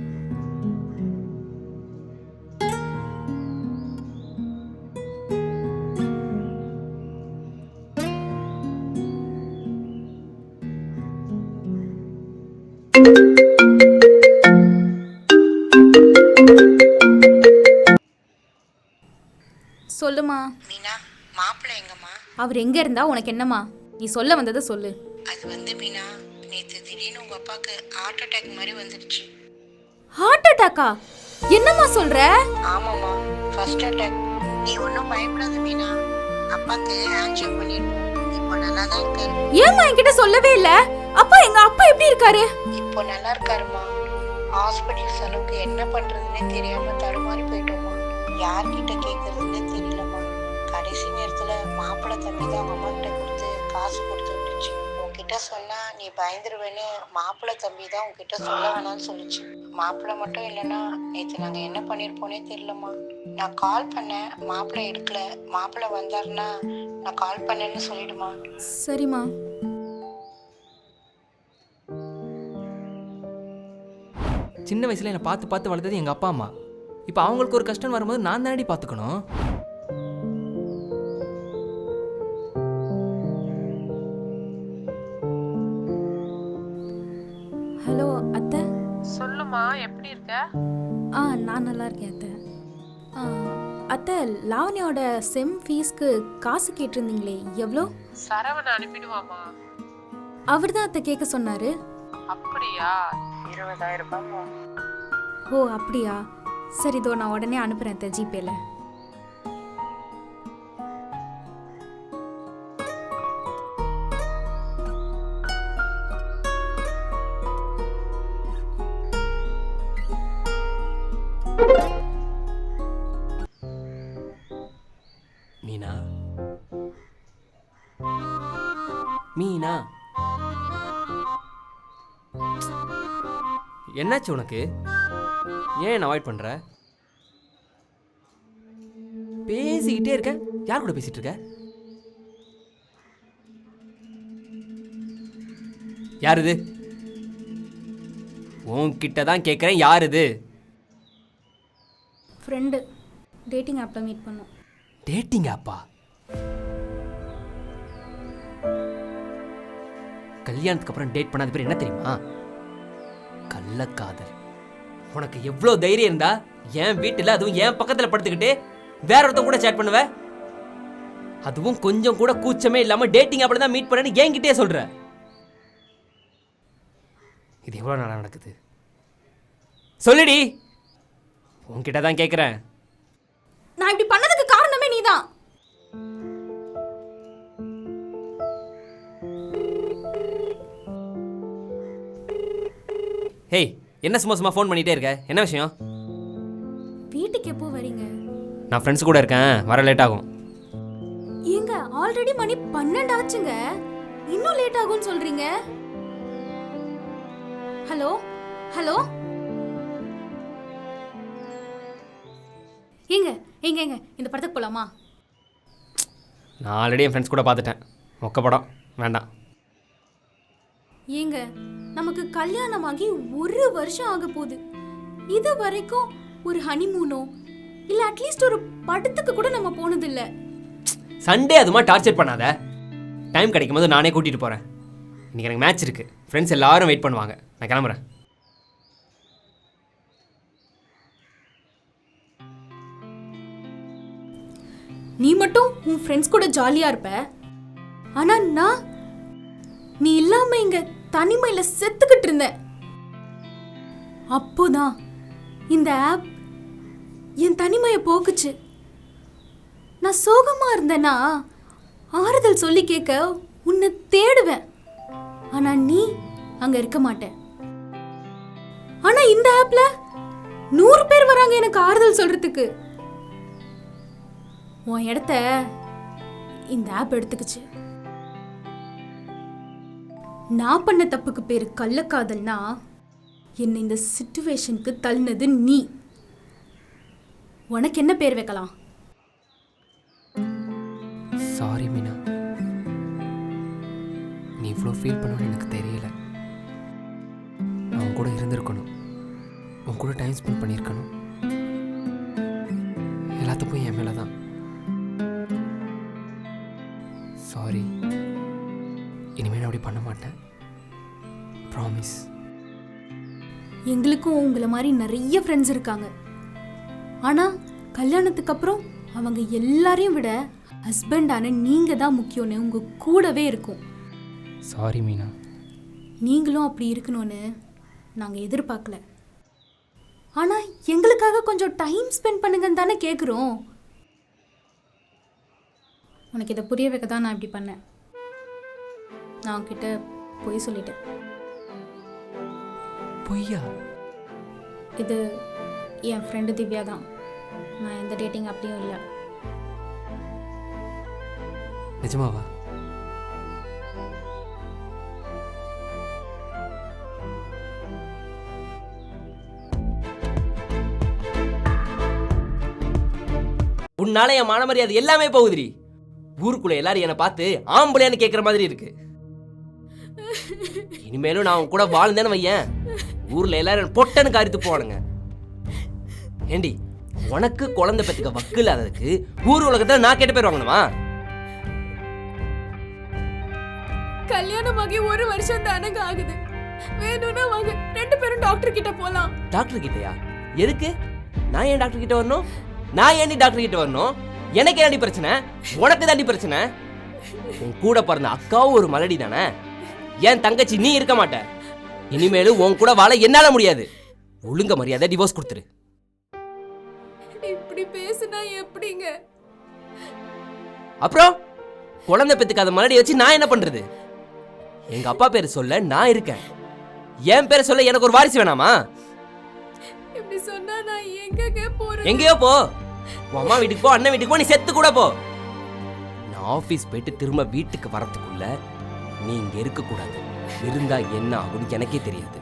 சொல்லுமா. மீனா, மாப்பிள்ளை எங்கம்மா? அவர் எங்க இருந்தா உனக்கு என்னம்மா? நீ சொல்ல வந்ததை சொல்லு. அது வந்து மீனா, நேற்று திடீர்னு உங்கள் அப்பாவுக்கு ஹார்ட் அட்டாக் மாதிரி வந்துடுச்சு. ஹார்ட் அட்டாக்கா? என்னம்மா சொல்ற? ஆமாம்மா, ஃபர்ஸ்ட் அட்டாக். நீ ஒன்றும் பயப்படாத மீனா, அப்பாவுக்கு ஆன்ஜியோ பண்ணிருக்கோம். இப்போ நல்லா தான் இருக்காரு. ஏம்மா என்கிட்ட சொல்லவே இல்ல? எங்க அப்பா எப்படி இருக்காரு? இப்போ நல்லா இருக்காருமா. ஹாஸ்பிட்டல் செலவுக்கு என்ன பண்றதுன்னே தெரியாம தடுமாறி போயிட்டோமா. யார்கிட்ட கேட்கறதுன்னே தெரியலம்மா. கடைசி நேரத்துல மாப்பிள்ளை தம்பி தான் அவங்க அம்மா கிட்ட கொடுத்து காசு கொடுத்து விட்டுச்சு. உன்கிட்ட சொன்னா நீ பயந்துருவேன்னு மாப்பிள்ளை தம்பி தான் உன்கிட்ட சொல்ல வேணாம்னு சொல்லிச்சு. மாப்பிள்ளை மட்டும் இல்லைன்னா நேற்று நாங்க என்ன பண்ணிருப்போனே தெரியலம்மா. நான் கால் பண்ணேன், மாப்பிள்ளை எடுக்கல. மாப்பிள்ளை வந்தாருன்னா நான் கால் பண்ணேன்னு சொல்லிடுமா. சரிம்மா. சின்ன வயசுல என்னை பார்த்து பார்த்து வளர்த்தது எங்கள் அப்பா அம்மா. இப்போ அவங்களுக்கு ஒரு கஷ்டம் வரும்போது நான் தானடி பார்த்துக்கணும். ஹலோ அத்தை. சொல்லுமா, எப்படி இருக்க? நான் நல்லா இருக்கேன் அத்தை. அத்தை, லாவண்யாவோட செம் ஃபீஸ்க்கு காசு கேட்டிருந்தீங்களே, எவ்வளோ? சரவணா அனுப்பிடுவாமா. அவர் தான் அத்தை கேட்க சொன்னாரு. அப்படியா? 20,000 ரூபாய்மா. ஓ அப்படியா? சரி, இதோ நான் உடனே அனுப்புறேன் அத்தை ஜிபேல. மீனா, மீனா, என்னாச்சு உனக்கு? ஏன் அவாய்ட் பண்ற? பேசிக்கிட்டே இருக்க. யார் கூட பேசிட்டு இருக்க? யார் இது? உன்கிட்ட தான் கேட்குறேன், யார் இது? ஃப்ரெண்டு, டேட்டிங் ஆப்ல மீட் பண்ணோம். டேட்டிங் ஆப்பா? கல்யாணத்துக்கு அப்புறம் டேட் பண்ணாத பேர் என்ன தெரியுமா? கள்ளக்காதல். உனக்கு எவ்வளோ தைரியம் இருந்தா என் வீட்டில், அதுவும் என் பக்கத்தில் படுத்துக்கிட்டு வேற ஒருத்தன் கூட சேட் பண்ணுவ? அதுவும் கொஞ்சம் கூட கூச்சமே இல்லாம டேட்டிங் ஆப்ல தான் மீட் பண்ணேன்னு என்கிட்டே சொல்ற. இது எவ்வளோ நாளாக நடக்குது? சொல்லுடி. உன்கிட்ட தான் கேட்குறேன். நான் இப்படி பண்ணதுக்கு காரணமே நீதான். ஹேய், என்ன சும்மா சும்மா ஃபோன் பண்ணிகிட்டே இருக்க? என்ன விஷயம்? வீட்டுக்கு எப்போ வரீங்க? நான் ஃப்ரெண்ட்ஸ் கூட இருக்கேன், வர லேட் ஆகும். ஏங்க, ஆல்ரெடி மணி 12 ஆச்சுங்க. இன்னும் லேட் ஆகும்னு சொல்றீங்க. ஹலோ ஹலோ, ஏங்க ஏங்க ஏங்க இந்த படத்துக்கு போலாமா? நான் ஆல்ரெடி என் ஃப்ரெண்ட்ஸ் கூட பார்த்துட்டேன். மொக்க படம் வேண்டாம். ஏங்க, நமக்கு கல்யாணமாகி 1 வருஷம் ஆக போகுது. இது வரைக்கும் ஒரு ஹனிமூனோ இல்ல அட்லீஸ்ட் ஒரு படத்துக்கு கூட நம்ம போனதில்ல. சண்டே அதுமா டார்ச்சர் பண்ணாத. டைம் கிடைக்கும் போது நானே கூட்டிகிட்டு போகிறேன். இன்றைக்கி எனக்கு மேட்ச் இருக்குது. ஃப்ரெண்ட்ஸ் எல்லாரும் வெயிட் பண்ணுவாங்க. நான் கிளம்புறேன். நீ மட்டும் உன் ஃப்ரெண்ட்ஸ் கூட ஜாலியா இருப்ப. ஆனா நான் நீ இல்லாம இங்க தனிமையில செத்துக்கிட்டு இருந்தேன். அப்போதான் இந்த ஆப் என் தனிமையை போக்குச்சு. நான் சோகமா இருந்தேன்னா ஆறுதல் சொல்லி கேட்க உன்னை தேடுவேன். ஆனா நீ அங்க இருக்க மாட்டேன். ஆனா இந்த ஆப்ல 100 பேர் வராங்க எனக்கு ஆறுதல் சொல்றதுக்கு. உன் இடத்த இந்த ஆப் எடுத்துக்கிச்சு. நான் பண்ண தப்புக்கு பேரு கள்ளக்காதல்னா என்னை இந்த சிச்சுவேஷனுக்கு தள்ளினது நீ. உனக்கு என்ன பேர் வைக்கலாம்? சாரி மீனா, நீ இவ்வளோ ஃபீல் பண்ணணும்னு எனக்கு தெரியல. நான் உன் கூட இருந்திருக்கணும், உன் கூட டைம் ஸ்பெண்ட் பண்ணியிருக்கணும். எல்லாத்துக்கும் என் மேலே தான். சாரி, இனிமேல் அப்படி பண்ண மாட்டேன். ப்ராமிஸ். எங்களுக்கும் உங்களை மாதிரி நிறைய ஃப்ரெண்ட்ஸ் இருக்காங்க. ஆனால் கல்யாணத்துக்கு அப்புறம் அவங்க எல்லாரையும் விட ஹஸ்பண்டான நீங்கள் தான் முக்கியம்னு உங்கள் கூடவே இருக்கும். சாரி மீனா. நீங்களும் அப்படி இருக்கணும்னு நாங்கள் எதிர்பார்க்கல. ஆனால் எங்களுக்காக கொஞ்சம் டைம் ஸ்பெண்ட் பண்ணுங்கன்னு தானே கேட்குறோம். உனக்கு இதை புரிய வைக்க தான் நான் இப்படி பண்ணேன். நான் உன்கிட்ட பொய் சொல்லிட்டேன். பொய்யா? இது என் ஃப்ரெண்டு திவ்யா தான். நான் எந்த டேட்டிங் அப்படியும் இல்லை. நிஜமாவா? உன்னால என் மான மரியாதை எல்லாமே போகுதுடி. ஊருக்குள்ள எல்லாரும் என்னை பார்த்து ஆம்பளையான்னு கேட்குற மாதிரி இருக்கு. இனிமேலும் நான் உன் கூட வாழ்ந்தேன்னு வையேன், ஊர்ல எல்லாரும் பொட்டன்னு காரித்து போவானுங்க. ஏண்டி, உனக்கு குழந்தை பெற்றுக்க வக்கு இல்லாததுக்கு ஊர் உலகத்துல நான் கேட்ட பேர் வாங்கணுமா? கல்யாணமாகி 1 வருஷம் தானங்க ஆகுது. வேணும்னா வாங்க 2 பேரும் டாக்டர் கிட்ட போலாம். டாக்டர் கிட்டயா? எதுக்கு? நான் ஏன் டாக்டர் கிட்ட வரணும்? நான் ஏன் டாக்டர் கிட்ட வரணும்? எனக்கு ஏன்டி பிரச்சனை? உனக்கு தாண்டி பிரச்சனை. உன் கூட பிறந்த அக்காவும் ஒரு மலடி தானே. என் தங்கச்சி நீ இருக்க மாட்ட. இனிமேலும் உன் கூட வாழ என்னால முடியாது. ஒழுங்க மரியாதை டிவோர்ஸ் கொடுத்துரு. இப்படி பேசுனா எப்படிங்க? அப்புறம் குழந்தை பெத்துக்காத மலடி வச்சு நான் என்ன பண்றது? எங்க அப்பா பேரை சொல்ல நான் இருக்கேன். என் பேரை சொல்ல எனக்கு ஒரு வாரிசு வேணாமா? இப்படி சொன்னா நான் எங்கங்க போறேன்? எங்கேயோ போ. உன் அம்மா வீட்டுக்கு போ, அண்ணன் வீட்டுக்கு போ, நீ செத்து கூட போ. நான் ஆபீஸ் போயிட்டு திரும்ப வீட்டுக்கு வரதுக்குள்ள நீ இங்க இருக்க கூடாது. இருந்தா என்ன ஆகும்னு எனக்கே தெரியாது.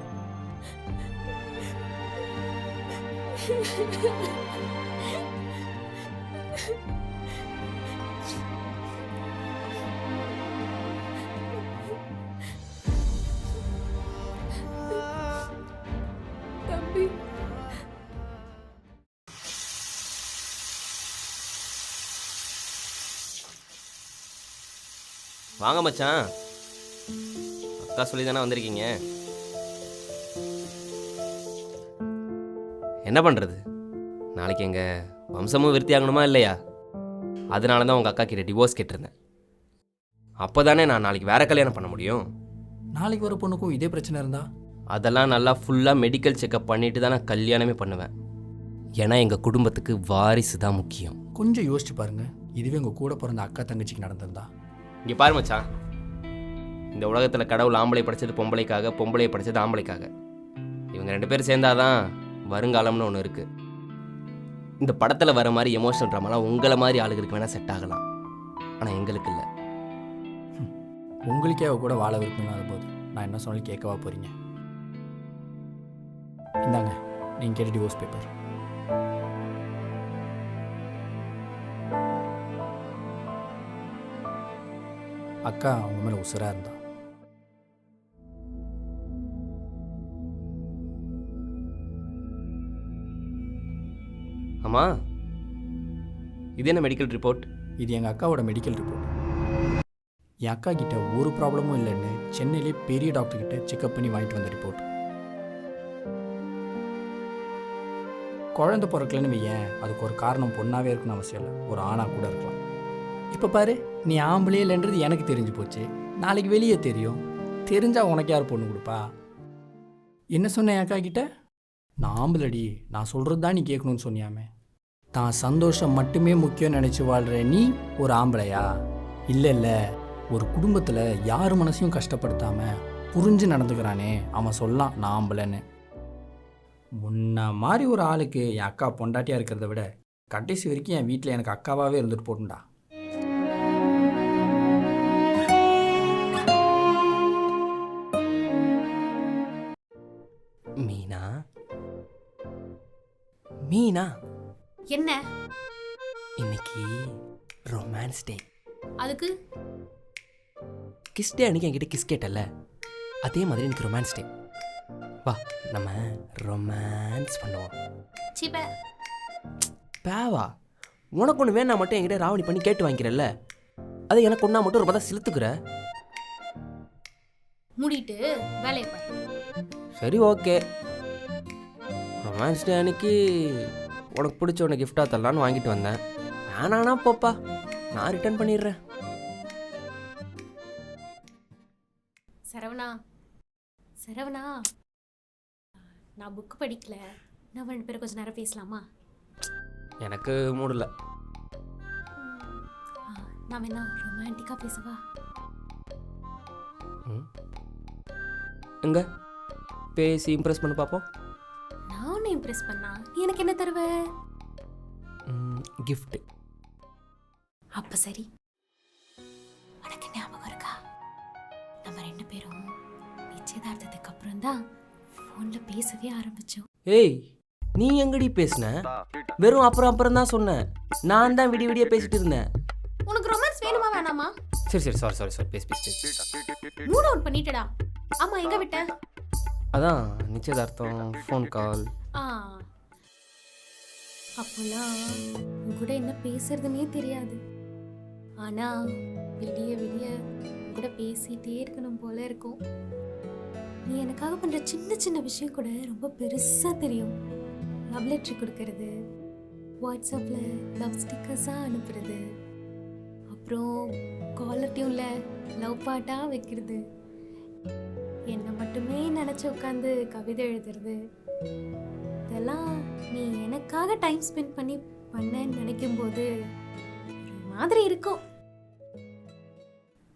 தம்பி, வாங்க மச்சான். அக்கா சொல்லி தானே வந்திருக்கீங்க. என்ன பண்றது, நாளைக்கு எங்க வம்சமும் விருத்தி ஆகணுமா இல்லையா? அதனால தான் உங்க அக்கா கிட்ட டிவோர்ஸ் கேட்டிருந்தேன். அப்போதானே நான் நாளைக்கு வேற கல்யாணம் பண்ண முடியும். நாளைக்கு ஒரு பொண்ணுக்கும் இதே பிரச்சனை இருந்தா? அதெல்லாம் நல்லா ஃபுல்லாக மெடிக்கல் செக்கப் பண்ணிட்டு தான் நான் கல்யாணமே பண்ணுவேன். ஏன்னா எங்கள் குடும்பத்துக்கு வாரிசு தான் முக்கியம். கொஞ்சம் யோசிச்சு பாருங்க, இதுவே உங்க கூட பிறந்த அக்கா தங்கச்சிக்கு நடந்திருந்தா. இங்கே பாரு மச்சான், இந்த உலகத்தில் கடவுள் ஆம்பளை படைச்சது பொம்பளைக்காக, பொம்பளை படைச்சது ஆம்பளைக்காக. இவங்க 2 பேரும் சேர்ந்தாதான் வருங்காலம்னு ஒன்று இருக்குது. இந்த படத்தில் வர மாதிரி எமோஷனல் ட்ராமாலாம் உங்களை மாதிரி ஆளுகளுக்கு வேணால் செட் ஆகலாம், ஆனால் எங்களுக்கு இல்லை. உங்களுக்கே அவ கூட வாழ விருப்பம் போது நான் என்ன சொன்னாலும் கேட்கவா போறீங்க? இந்தாங்க, நீங்கள் கேட்ட டிவோர்ஸ் பேப்பர். அக்கா அவங்க மேலே உசுராக இருந்தா. ஆமாம், இது என்ன மெடிக்கல் ரிப்போர்ட்? இது எங்கள் அக்காவோட மெடிக்கல் ரிப்போர்ட். என் அக்கா கிட்ட ஒரு ப்ராப்ளமும் இல்லைன்னு சென்னையிலே பெரிய டாக்டர் கிட்ட செக்அப் பண்ணி வாங்கிட்டு வந்த ரிப்போர்ட். குழந்தை பிறக்கலன்னு வையேன், அதுக்கு ஒரு காரணம் பொண்ணாகவே இருக்கணும்னு அவசியம் இல்லை, ஒரு ஆணாக கூட இருக்கலாம். இப்போ பாரு, நீ ஆம்பளே இல்லைன்றது எனக்கு தெரிஞ்சு போச்சு, நாளைக்கு வெளியே தெரியும். தெரிஞ்சால் உனக்கு யார் பொண்ணு கொடுப்பா? என்ன சொன்னேன் அக்கா கிட்ட? நான் ஆம்பளடி, நான் சொல்கிறது தான் நீ கேட்கணும்னு சொன்னியாமே. தான் சந்தோஷம் மட்டுமே முக்கியம் நினச்சி வாழ்கிற நீ ஒரு ஆம்பளையா? இல்லை இல்லை, ஒரு குடும்பத்தில் யார் மனசையும் கஷ்டப்படுத்தாமல் புரிஞ்சு நடந்துக்கிறானே அவன் சொல்லலாம் நான் ஆம்பளைன்னு. முன்ன மாதிரி ஒரு ஆளுக்கு என் அக்கா பொண்டாட்டியாக இருக்கிறத விட கடைசி வரைக்கும் என் வீட்டில் எனக்கு அக்காவாகவே இருந்துட்டு போட்டுண்டா. மீனா, மீனா, என்ன இன்னைக்கு ரொமான்ஸ் டே. அதுக்கு? கிஸ் டே அன்னைக்கு என்கிட்ட கிஸ் கேட்டல, அதே மாதிரி இன்னைக்கு ரொமான்ஸ் டே. வா நம்ம ரொமான்ஸ் பண்ணுவோம். சிப்ப பேவா, உனக்கு ஒன்று வேணா மட்டும் என்கிட்ட ராவணி பண்ணி கேட்டு வாங்கிக்கிறல்ல, அது எனக்கு ஒன்றா மட்டும் ரொம்ப தான் சிலுத்துக்குற. மூடிட்டு வேலையை பாரு. சரி ஓகே, ரொமான்ஸ் டே அன்னைக்கு உனக்கு பிடிச்ச உனக்கு கிஃப்டாக தரலான்னு வாங்கிட்டு வந்தேன். வேணானா போப்பா, நான் ரிட்டர்ன் பண்ணிடுறேன். சரவணா, சரவணா, நான் புக்கு படிக்கல. நம்ம 2 பேரும் கொஞ்சம் நேரம் பேசலாமா? எனக்கு மூடல. நான் என்ன ரொமான்டிக்காக பேசவா? எங்க பேசி இம்ப்ரெஸ் பண்ணி பார்ப்போம். நான் உன்னை இம்ப்ரெஸ் பண்ணா நீ எனக்கு என்ன தருவ? கிஃப்ட். அப்ப சரி, உனக்கு ஞாபகம் இருக்கா? நம்ம 2 பேரும் நிச்சயதார்த்தத்துக்கு அப்புறம் தான் ஃபோன்ல பேசவே ஆரம்பிச்சோம். ஏய், நீ எங்கடி பேசுன? வெறும் அப்புறம் தான் சொன்னேன். நான் தான் விடிய விடிய பேசிட்டு இருந்தேன். உனக்கு ரொமான்ஸ் வேணுமா வேணாமா? சரி சாரி பேசு. மூட் அவுட் பண்ணிட்டடா. ஆமா, எங்க விட்ட? அதான் நிச்சயதார்த்தம், ஃபோன் கால். அப்போலாம் உன் கூட என்ன பேசுறதுன்னே தெரியாது. ஆனா விடிய விடிய உன் கூட பேசிட்டே இருக்கணும் போல இருக்கும். நீ எனக்காக பண்ற சின்ன சின்ன விஷயம் கூட ரொம்ப பெருசா தெரியும். லவ் லெட்டர் கொடுக்கறது, வாட்ஸ்அப்ல லவ் ஸ்டிக்கர்ஸா அனுப்புறது, அப்புறம் காலர் டியூன்ல லவ் பாட்டா வைக்கிறது, என்னை மட்டுமே நினச்சி உட்காந்து கவிதை எழுதுறது, இதெல்லாம் நீ எனக்காக டைம் ஸ்பெண்ட் பண்ணி பண்ணேன்னு நினைக்கும்போது ஒரு மாதிரி இருக்கும்.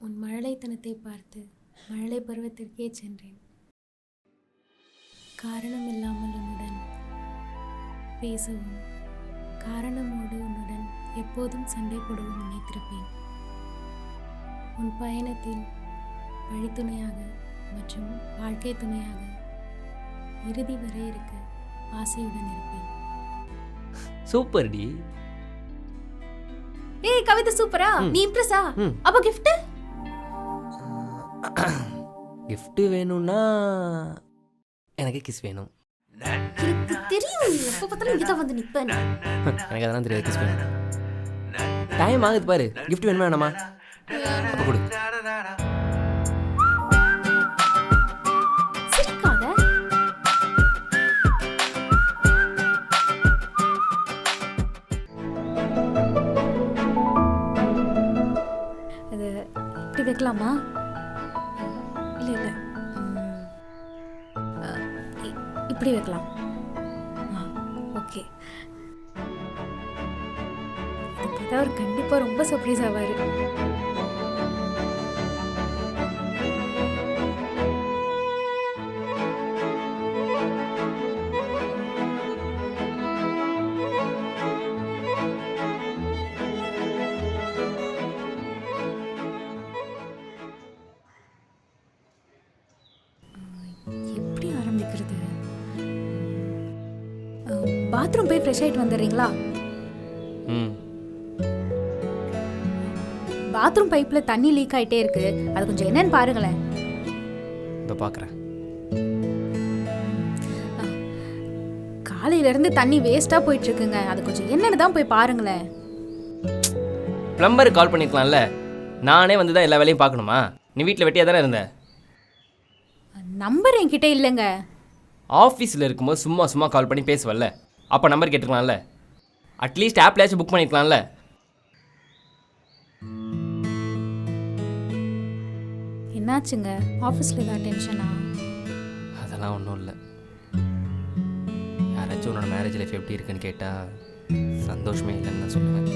உன் மழலைத்தனத்தை பார்த்து மழலை பருவத்திற்கே சென்றேன். காரணம் இல்லாமல் உன்னுடன் பேசவும், காரணமோடு உன்னுடன் எப்போதும் சண்டை போடவும் நினைத்திருப்பேன். உன் பயணத்தில் வழித்துணையாக மற்றும் வாழ்க்கை துணையாக இறுதி வரை இருக்க ஆசையுடன் இருப்பேன். சூப்பர் டி. ஏய், கவிதை சூப்பரா? நீ இம்ப்ரெஸ்ஸா? அப்ப gift? gift வேணும்னா எனக்கு கிஸ் வேணும். எனக்கு தெரியும், நீ எப்ப பார்த்தாலும் இங்க தான் வந்து நிப்ப. எனக்கு அதெல்லாம் தெரியாது. கிஸ் வேணும். டைம் ஆகுது பாரு. gift வேணுமா வேணாமா? அப்ப கொடு. சிரிக்காத. அது இப்படி வைக்கலாமா? இல்ல இல்ல, இப்படி வைக்கலாம். ஓகே, இது பார்த்தா அவர் கண்டிப்பா ரொம்ப சர்ப்ரைஸ் ஆவாரு. எப்படி ஆரம்பிக்கிறது? பாத்ரூம் போய் ஃப்ரெஷ் ஆயிட்டு வந்துடுறீங்களா? பாத்ரூம் பைப்ல தண்ணி லீக் ஆயிட்டே இருக்கு, அது கொஞ்சம் என்னன்னு பாருங்களேன். இதோ பார்க்குறேன். காலையில இருந்து தண்ணி வேஸ்டா போயிட்டு இருக்குங்க, அது கொஞ்சம் என்னன்னு தான் போய் பாருங்களேன். பிளம்பருக்கு கால் பண்ணிக்கலாம்ல, நானே வந்து தான் எல்லா வேலையும் பார்க்கணுமா? நீ வீட்டில் வெட்டியாக தானே இருந்த? நம்பர் என்கிட்ட இல்லைங்க. ஆஃபீஸில் இருக்கும்போது சும்மா சும்மா கால் பண்ணி பேசுவல்ல, அப்போ நம்பர் கேட்டுக்கலாம்ல. அட்லீஸ்ட் ஆப்லேயாச்சும் புக் பண்ணிக்கலாம்ல. என்னாச்சுங்க, ஆஃபீஸில் ஏதாவது டென்ஷனா? அதெல்லாம் ஒன்றும் இல்லை. யாராச்சும் உன்னோட மேரேஜ் லைஃப் எப்படி இருக்குன்னு கேட்டால் சந்தோஷமே இல்லைன்னு நான் சொல்லுவேன்.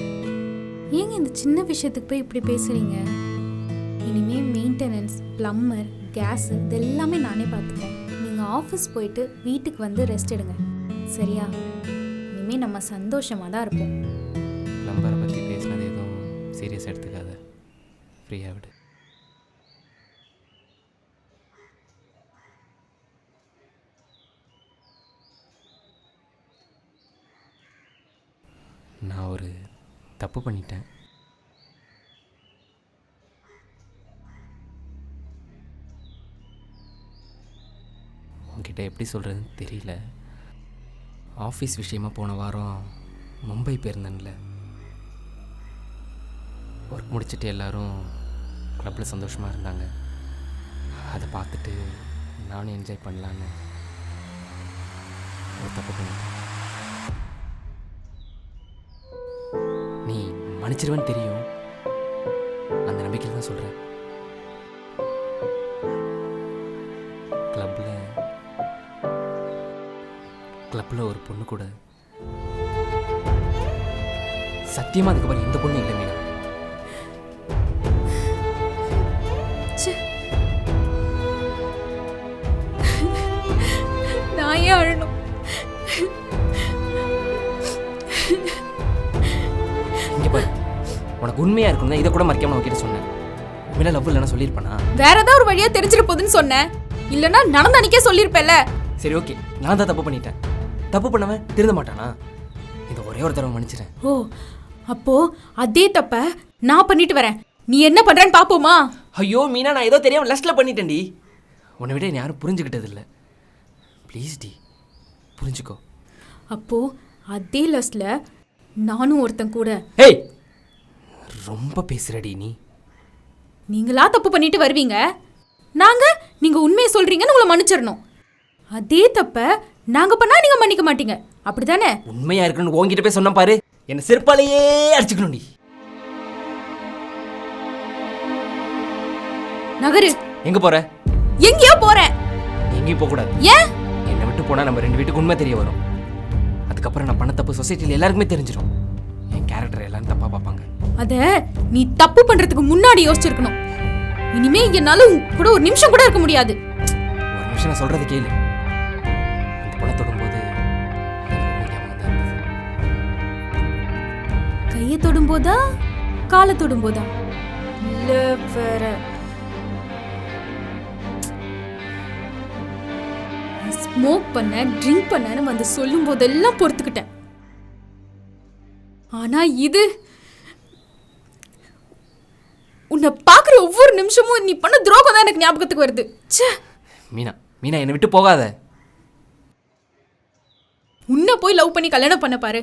ஏங்க இந்த சின்ன விஷயத்துக்கு போய் இப்படி பேசுறீங்க? இனிமே மெயின்டெனன்ஸ், ப்ளம்மர், கேஸ் இது எல்லாமே நானே பார்த்துக்கிறேன். நீங்கள் ஆஃபீஸ் போயிட்டு வீட்டுக்கு வந்து ரெஸ்ட் எடுங்க, சரியா? இனிமே நம்ம சந்தோஷமாக தான் இருப்போம். பிளம்பரை பற்றி பேசினது எதுவும் சீரியஸ் எடுத்துக்காத, ஃப்ரீயாக விடு. நான் ஒரு தப்பு பண்ணிட்டேன். உங்ககிட்ட எப்படி சொல்கிறதுன்னு தெரியல. ஆஃபீஸ் விஷயமா போன வாரம் மும்பை போயிருந்தேன்ல, ஒர்க் முடிச்சுட்டு எல்லோரும் கிளப்பில் சந்தோஷமாக இருந்தாங்க. அதை பார்த்துட்டு நானும் என்ஜாய் பண்ணலான்னு ஒரு தப்பு பண்ணிட்டேன். நீ மன்னிச்சிருவேன்னு தெரியும், அந்த நம்பிக்கையில் தான் சொல்கிறேன். கிளப்பில் ஒரு பொண்ணு கூட சத்தியமாக அதுக்கப்புறம் இந்த பொண்ணு இல்லை மீனா. நான் ஏன் அழணும்? இங்கே பாரு, உனக்கு உண்மையாக இருக்கணும் இதை கூட மறைக்காம உங்ககிட்ட சொன்னேன். உண்மையில லவ் இல்லைன்னா சொல்லியிருப்பேனா? வேற ஏதாவது ஒரு வழியா தெரிஞ்சிட போகுதுன்னு சொன்னேன், இல்லைன்னா நடந்த அன்னைக்கே சொல்லியிருப்பேன்ல. சரி ஓகே, நான் தான் தப்பு பண்ணிட்டேன். தப்பு பண்ணவன் திருந்த மாட்டானா? இந்த ஒரே ஒரு தடவை மன்னிச்சிடறேன். ஓ, அப்போ அதே தப்ப நான் பண்ணிட்டு வரேன், நீ என்ன பண்றேன்னு பாப்போமா? ஐயோ மீனா, நான் ஏதோ தெரியாமல் லஸ்ட்டில் பண்ணிட்டேன்டி. உன்னை விட யாரும் புரிஞ்சுக்கிட்டது இல்லை. ப்ளீஸ் டி, புரிஞ்சுக்கோ. அப்போ அதே லஸ்ட்ல நானும் ஒருத்தன் கூட. ஏய், ரொம்ப பேசுறடி நீ. நீங்களா தப்பு பண்ணிட்டு வருவீங்க, நீங்க உண்மையை சொல்றீங்கன்னு உங்களை மன்னிச்சிடணும். அதே தப்ப நாங்க பண்ணா நீங்க மன்னிக்க மாட்டீங்க, அப்படிதானே? உண்மையா இருக்குன்னு உங்ககிட்ட போய் சொன்ன பாரு, என்ன செருப்பாலேயே அடிச்சுக்கணும். நீ நகரு. எங்க போற? எங்கேயோ போறேன். எங்கேயும் போக கூடாது. ஏன்? என்னை விட்டு போனா நம்ம ரெண்டு வீட்டுக்கு உண்மை தெரிய வரும். அதுக்கப்புறம் நான் பண்ண தப்பு சொசைட்டில எல்லாருக்குமே தெரிஞ்சிடும். என் கேரக்டர் எல்லாரும் தப்பா பார்ப்பாங்க. அத நீ தப்பு பண்றதுக்கு முன்னாடி யோசிச்சிருக்கணும். இனிமே என்னால கூட ஒரு நிமிஷம் கூட இருக்க முடியாது. ஒரு நிமிஷம் நான் சொல்றது கேளு. அந்த பொண்ணை தொடும்போது கையை தொடும்போதா காலை தொடும்போதா? இல்ல வேற. ஸ்மோக் பண்ண, ட்ரிங்க் பண்ணன்னு வந்து சொல்லும் போதெல்லாம் பொறுத்துக்கிட்டேன். ஆனா இது, உன்னை பாக்குற ஒவ்வொரு நிமிஷமும் நீ பண்ண துரோகம் தான் எனக்கு ஞாபகத்துக்கு வருது. மீனா, மீனா என்னை விட்டு போகாத. உன்னை போய் லவ் பண்ணி கல்யாணம் பண்ண பாரு.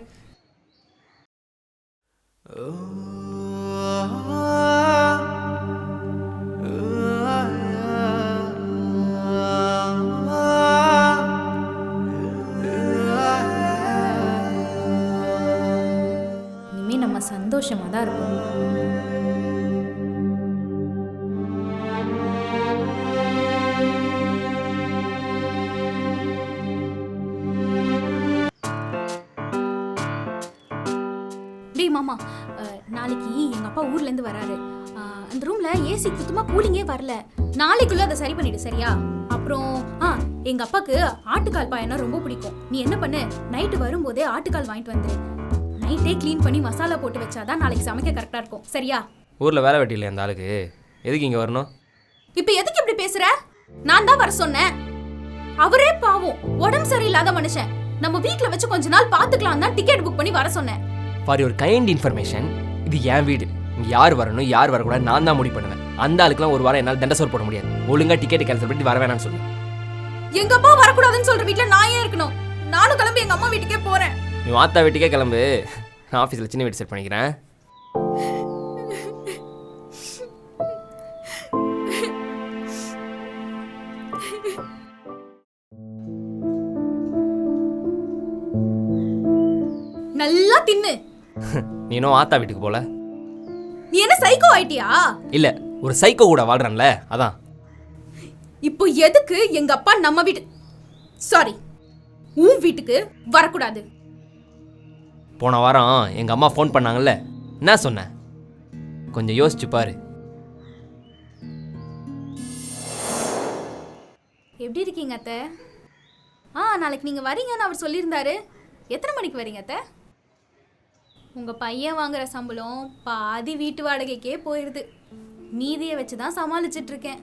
இனிமே நம்ம சந்தோஷமா தான் இருப்போம். டேய் மாமா, நாளைக்கு எங்க அப்பா ஊர்ல இருந்து வராரு. அந்த ரூம்ல ஏசி சுத்தமா கூலிங்கே வரல. நாளைக்குள்ள அதை சரி பண்ணிடு, சரியா? அப்புறம் எங்க அப்பாக்கு ஆட்டுக்கால் பாயனா ரொம்ப பிடிக்கும். நீ என்ன பண்ணு, நைட்டு வரும்போதே ஆட்டுக்கால் வாங்கிட்டு வந்து நைட்டே க்ளீன் பண்ணி மசாலா போட்டு வச்சாதான் நாளைக்கு சமைக்க கரெக்டா இருக்கும், சரியா? ஊர்ல வேலை வெட்டி இல்லையா அந்த ஆளுக்கு? எதுக்கு இங்க வரணும்? இப்ப எதுக்கு இப்படி பேசுற? நான் தான் வர சொன்னேன். அவரே பாவம், உடம்பு சரியில்லாத மனுஷன். நம்ம வீட்ல வச்சு கொஞ்ச நாள் பாத்துக்கலாம் தான் டிக்கெட் புக் பண்ணி வர சொன்னேன். ஃபார் யுவர் கைண்ட் இன்ஃபர்மேஷன், இது என் வீடு. இங்கே யார் வரணும் யார் வரக்கூடாது நான் தான் முடிவு பண்ணுவேன். அந்த ஆளுக்குலாம் ஒரு வாரம் என்னால் தண்டசோர் போட முடியாது. ஒழுங்கா டிக்கெட் கேன்சல் பண்ணி வர வேணாம்னு சொல்லு. எங்க அப்பா வரக்கூடாதுன்னு சொல்ற வீட்ல நான் ஏன் இருக்கணும்? நானும் கிளம்பி எங்க அம்மா வீட்டுக்கே போறேன். நீ வாத்தா வீட்டுக்கே கிளம்பு, நான் ஆஃபீஸில் சின்ன வீடு செட் பண்ணிக்கிறேன். நல்லா தின்னு. நீ இன்னும் ஆத்தா வீட்டுக்கு போல? நீ என்ன சைக்கோ ஆயிட்டியா? இல்ல, ஒரு சைக்கோ கூட வாழ்றான்ல, அதான். இப்போ எதுக்கு எங்க அப்பா நம்ம வீட்டு, சாரி உன் வீட்டுக்கு வரக்கூடாது? போன வாரம் எங்கள் அம்மா ஃபோன் பண்ணாங்கல்ல, என்ன சொன்னேன் கொஞ்சம் யோசிச்சு பாரு. எப்படி இருக்கீங்க அத்தை? நாளைக்கு நீங்கள் வரீங்கன்னு அவர் சொல்லியிருந்தாரு. எத்தனை மணிக்கு வரீங்க அத்தை? உங்கள் பையன் வாங்குற சம்பளம் பாதி வீட்டு வாடகைக்கே போயிடுது. மீதியை வச்சு தான் சமாளிச்சிட்டு இருக்கேன்.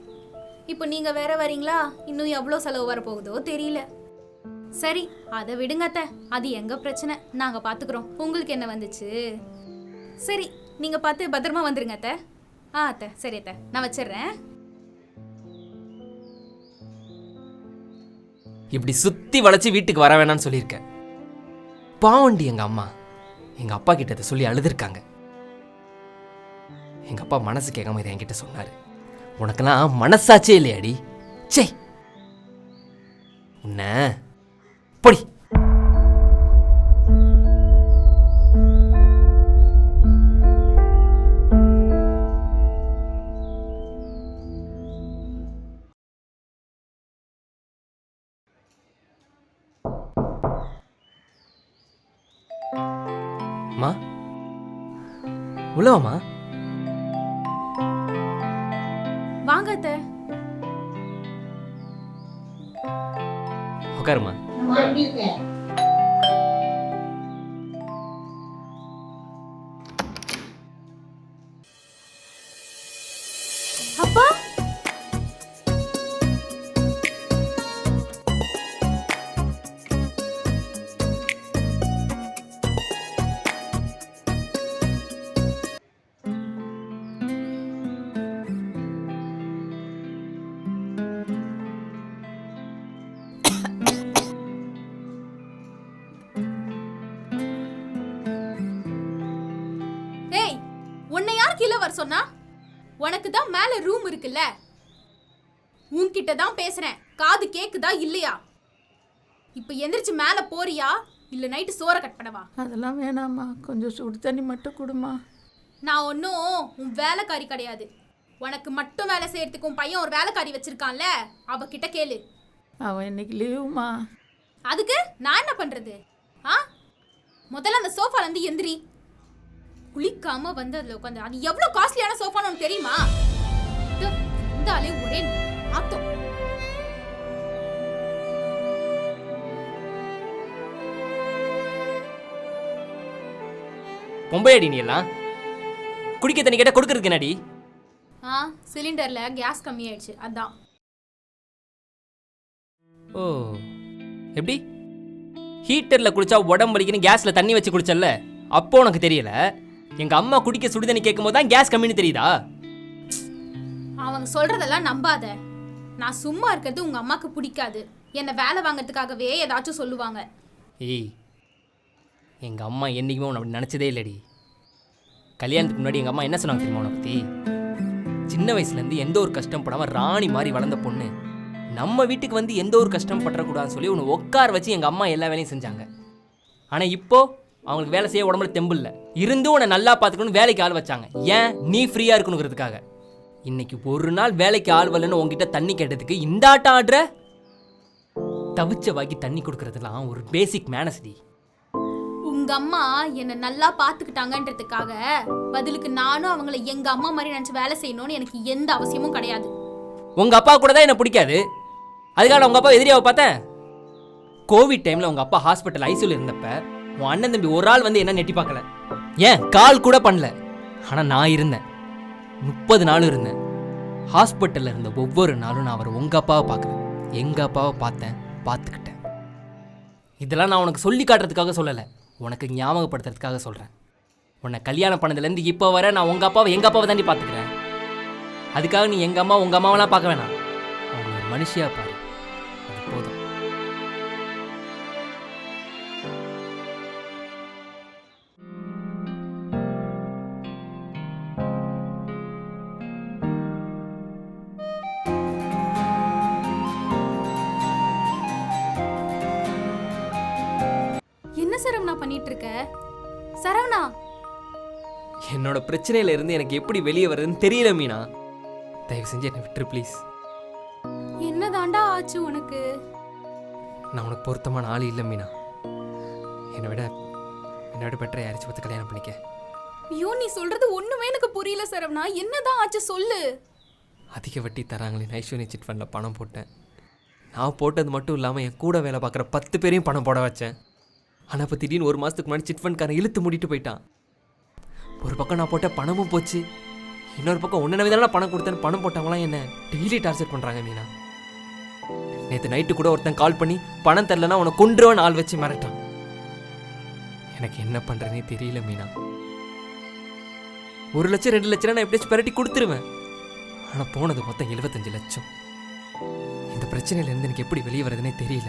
இப்போ நீங்கள் வேற வரீங்களா, இன்னும் எவ்வளோ செலவு வரப்போகுதோ தெரியல. சரி, அதை விடுங்க அத்தை, அது எங்கள் பிரச்சனை, நாங்கள் பார்த்துக்குறோம். உங்களுக்கு என்ன வந்துச்சு? சரி, நீங்கள் பார்த்து பத்திரமா வந்துடுங்க அத்தை. அத்தை சரி அத்தை, நான் வச்சிடுறேன். இப்படி சுற்றி வளைச்சி வீட்டுக்கு வர வேணாம்னு சொல்லியிருக்கேன். பாவண்டி எங்கள் அம்மா எங்கள் அப்பா கிட்ட இதை சொல்லி அழுதுருக்காங்க. எங்கள் அப்பா மனசு கேட்காம இதை என்கிட்ட சொன்னார். உனக்கெல்லாம் மனசாச்சே இல்லையாடி? சே, உன்ன பொடி. மா உள்ளவாமா. வாங்க அத்தை. உட்காருமா. அப்பா, ஏய், உன்னை யார் கீழே வர சொன்னா? உனக்கு தான் மேல ரூம் இருக்குல்ல, உன்கிட்ட தான் பேசுறேன். காது கேக்குதா இல்லையா? இப்ப எந்திரிச்சு மேல போறியா இல்ல நைட்டு சோற கட் பண்ணவா? அதெல்லாம் வேணாம்மா, கொஞ்சம் சுடு தண்ணி மட்டும் கொடுமா. நான் ஒன்றும் உன் வேலைக்காரி கிடையாது. உனக்கு மட்டும் வேலை செய்யறதுக்கு உன் பையன் ஒரு வேலைக்காரி வச்சிருக்கான்ல, அவகிட்ட கேளு. அவன் இன்னைக்கு லீவுமா. அதுக்கு நான் என்ன பண்றது? முதல்ல அந்த சோஃபால இருந்து எந்திரி. குளிக்காம வந்து அதுல உட்காந்து, அது எவ்வளவு காஸ்ட்லியான சோஃபான்னு உனக்கு தெரியுமா? இருந்தாலே ஒரே நாத்தம். பொம்பையடி நீ எல்லாம். குடிக்க தண்ணி கேட்டால் கொடுக்கறதுக்கு என்னடி? சிலிண்டர்ல கேஸ் கம்மியாயிடுச்சு, அதான். ஓ, எப்படி ஹீட்டரில் குளிச்சா உடம்பு வலிக்குன்னு கேஸில் தண்ணி வச்சு குளிச்சல்ல, அப்போ உனக்கு தெரியல. எங்கள் அம்மா குடிக்க சுடு தண்ணி கேட்கும் போது தான் கேஸ் கம்மின்னு தெரியுதா? அவங்க சொல்றதெல்லாம் நம்பாத. நான் சும்மா இருக்கிறது உங்க அம்மாக்கு பிடிக்காது. என்னை வேலை வாங்கிறதுக்காகவே ஏதாச்சும் சொல்லுவாங்க. ஏய், எங்கள் அம்மா என்றைக்குமே உன்னை அப்படி நினச்சதே இல்லடி. கல்யாணத்துக்கு முன்னாடி எங்கள் அம்மா என்ன சொன்னாங்க தெரியுமா உன்னை பற்றி? சின்ன வயசுலேருந்து எந்த ஒரு கஷ்டம் படாமல் ராணி மாதிரி வளர்ந்த பொண்ணு, நம்ம வீட்டுக்கு வந்து எந்த ஒரு கஷ்டம் பற்றக்கூடாதுன்னு சொல்லி உன்னை உட்கார வச்சு எங்கள் அம்மா எல்லா வேலையும் செஞ்சாங்க. ஆனால் இப்போது அவங்களுக்கு வேலை செய்ய உடம்புல தெம்பு இல்லை, இருந்தும் உன்னை நல்லா பார்த்துக்கணும்னு வேலைக்கு ஆள் வச்சாங்க. ஏன்? நீ ஃப்ரீயாக இருக்கணுங்கிறதுக்காக. இன்னைக்கு ஒரு நாள் வேலைக்கு ஆள் வரலன்னு உங்ககிட்ட தண்ணி கேட்டதுக்கு இந்த ஆட்டம் ஆடுற. தவிச்ச வாக்கி தண்ணி கொடுக்கறதுலாம் ஒரு பேசிக் மேனஸ்டி. உங்க அம்மா என்னை நல்லா பார்த்துக்கிட்டாங்கன்றதுக்காக பதிலுக்கு நானும் அவங்கள எங்க அம்மா மாதிரி நினச்சி வேலை செய்யணும்னு எனக்கு எந்த அவசியமும் கிடையாது. உங்கள் அப்பா கூட தான் என்ன பிடிக்காது, அதுக்காக உங்கள் அப்பா எதிரியாக பார்த்தேன். கோவிட் டைமில் உங்கள் அப்பா ஹாஸ்பிட்டல் ஐசியூவில் இருந்தப்ப உன் அண்ணன் தம்பி ஒரு ஆள் வந்து என்ன நெட்டி பார்க்கல, ஏன் கால் கூட பண்ணல. ஆனால் நான் இருந்தேன், 30 நாளும் இருந்தேன். ஹாஸ்பிட்டலில் இருந்த ஒவ்வொரு நாளும் நான் அவரை உங்கள் அப்பாவை பார்க்குறேன், எங்கள் அப்பாவை பார்த்தேன், பார்த்துக்கிட்டேன். இதெல்லாம் நான் உனக்கு சொல்லி காட்டுறதுக்காக சொல்லலை, உனக்கு ஞாபகப்படுத்துறதுக்காக சொல்கிறேன். உன்னை கல்யாணம் பண்ணதுலேருந்து இப்போ வர நான் உங்கள் அப்பாவை எங்கள் அப்பாவை தாண்டி பார்த்துக்கிறேன். அதுக்காக நீ எங்கள் அம்மா உங்கள் அம்மாவெல்லாம் பார்க்க வேணாம், அவங்க ஒரு மனுஷியாக பாரு, அது போதும். என்ன சரவணா பண்ணிட்டு இருக்க? சரவணா, என்னோட பிரச்சனையில இருந்து எனக்கு எப்படி வெளியே வர்றதுன்னு தெரியல மீனா. தயவு செஞ்சு என்னை விட்டுரு ப்ளீஸ். என்னதாண்டா ஆச்சு உனக்கு? நான் உனக்கு பொருத்தமான ஆள் இல்லை மீனா. என்னை விட என்னோட பெட்டரை யாராச்சும் பார்த்து கல்யாணம் பண்ணிக்க. ஐயோ நீ சொல்றது ஒண்ணுமே எனக்கு புரியல சரவணா. என்னதான் ஆச்சு சொல்லு. அதிக வட்டி தராங்களே ஐஸ்வர்யா சிட் ஃபண்டில் பணம் போட்டேன். நான் போட்டது மட்டும் இல்லாமல் என் கூட வேலை பார்க்குற 10 பேரையும் பணம் போட வச்சேன். ஆனால் இப்போ திடீர்னு 1 மாதத்துக்கு முன்னாடி சிட் ஃபண்ட்காரன் இழுத்து மூடிட்டு போயிட்டான். ஒரு பக்கம் நான் போட்ட பணமும் போச்சு, இன்னொரு பக்கம் ஒன்று நவிதான பணம் கொடுத்தேன்னு பணம் போட்டவங்களாம் என்ன டெய்லி டார்ச்சர் பண்ணுறாங்க மீனா. நேற்று நைட்டு கூட ஒருத்தன் கால் பண்ணி பணம் தரலன்னா உன்னை கொன்றுவன் ஆள் வச்சு மிரட்டான். எனக்கு என்ன பண்ணுறதுனே தெரியல மீனா. 1 லட்சம் 2 லட்சம் நான் எப்படியாச்சும் பெரட்டி கொடுத்துருவேன். ஆனால் போனது மொத்தம் 75 லட்சம். இந்த பிரச்சனையிலேருந்து எனக்கு எப்படி வெளியே வரதுனே தெரியல.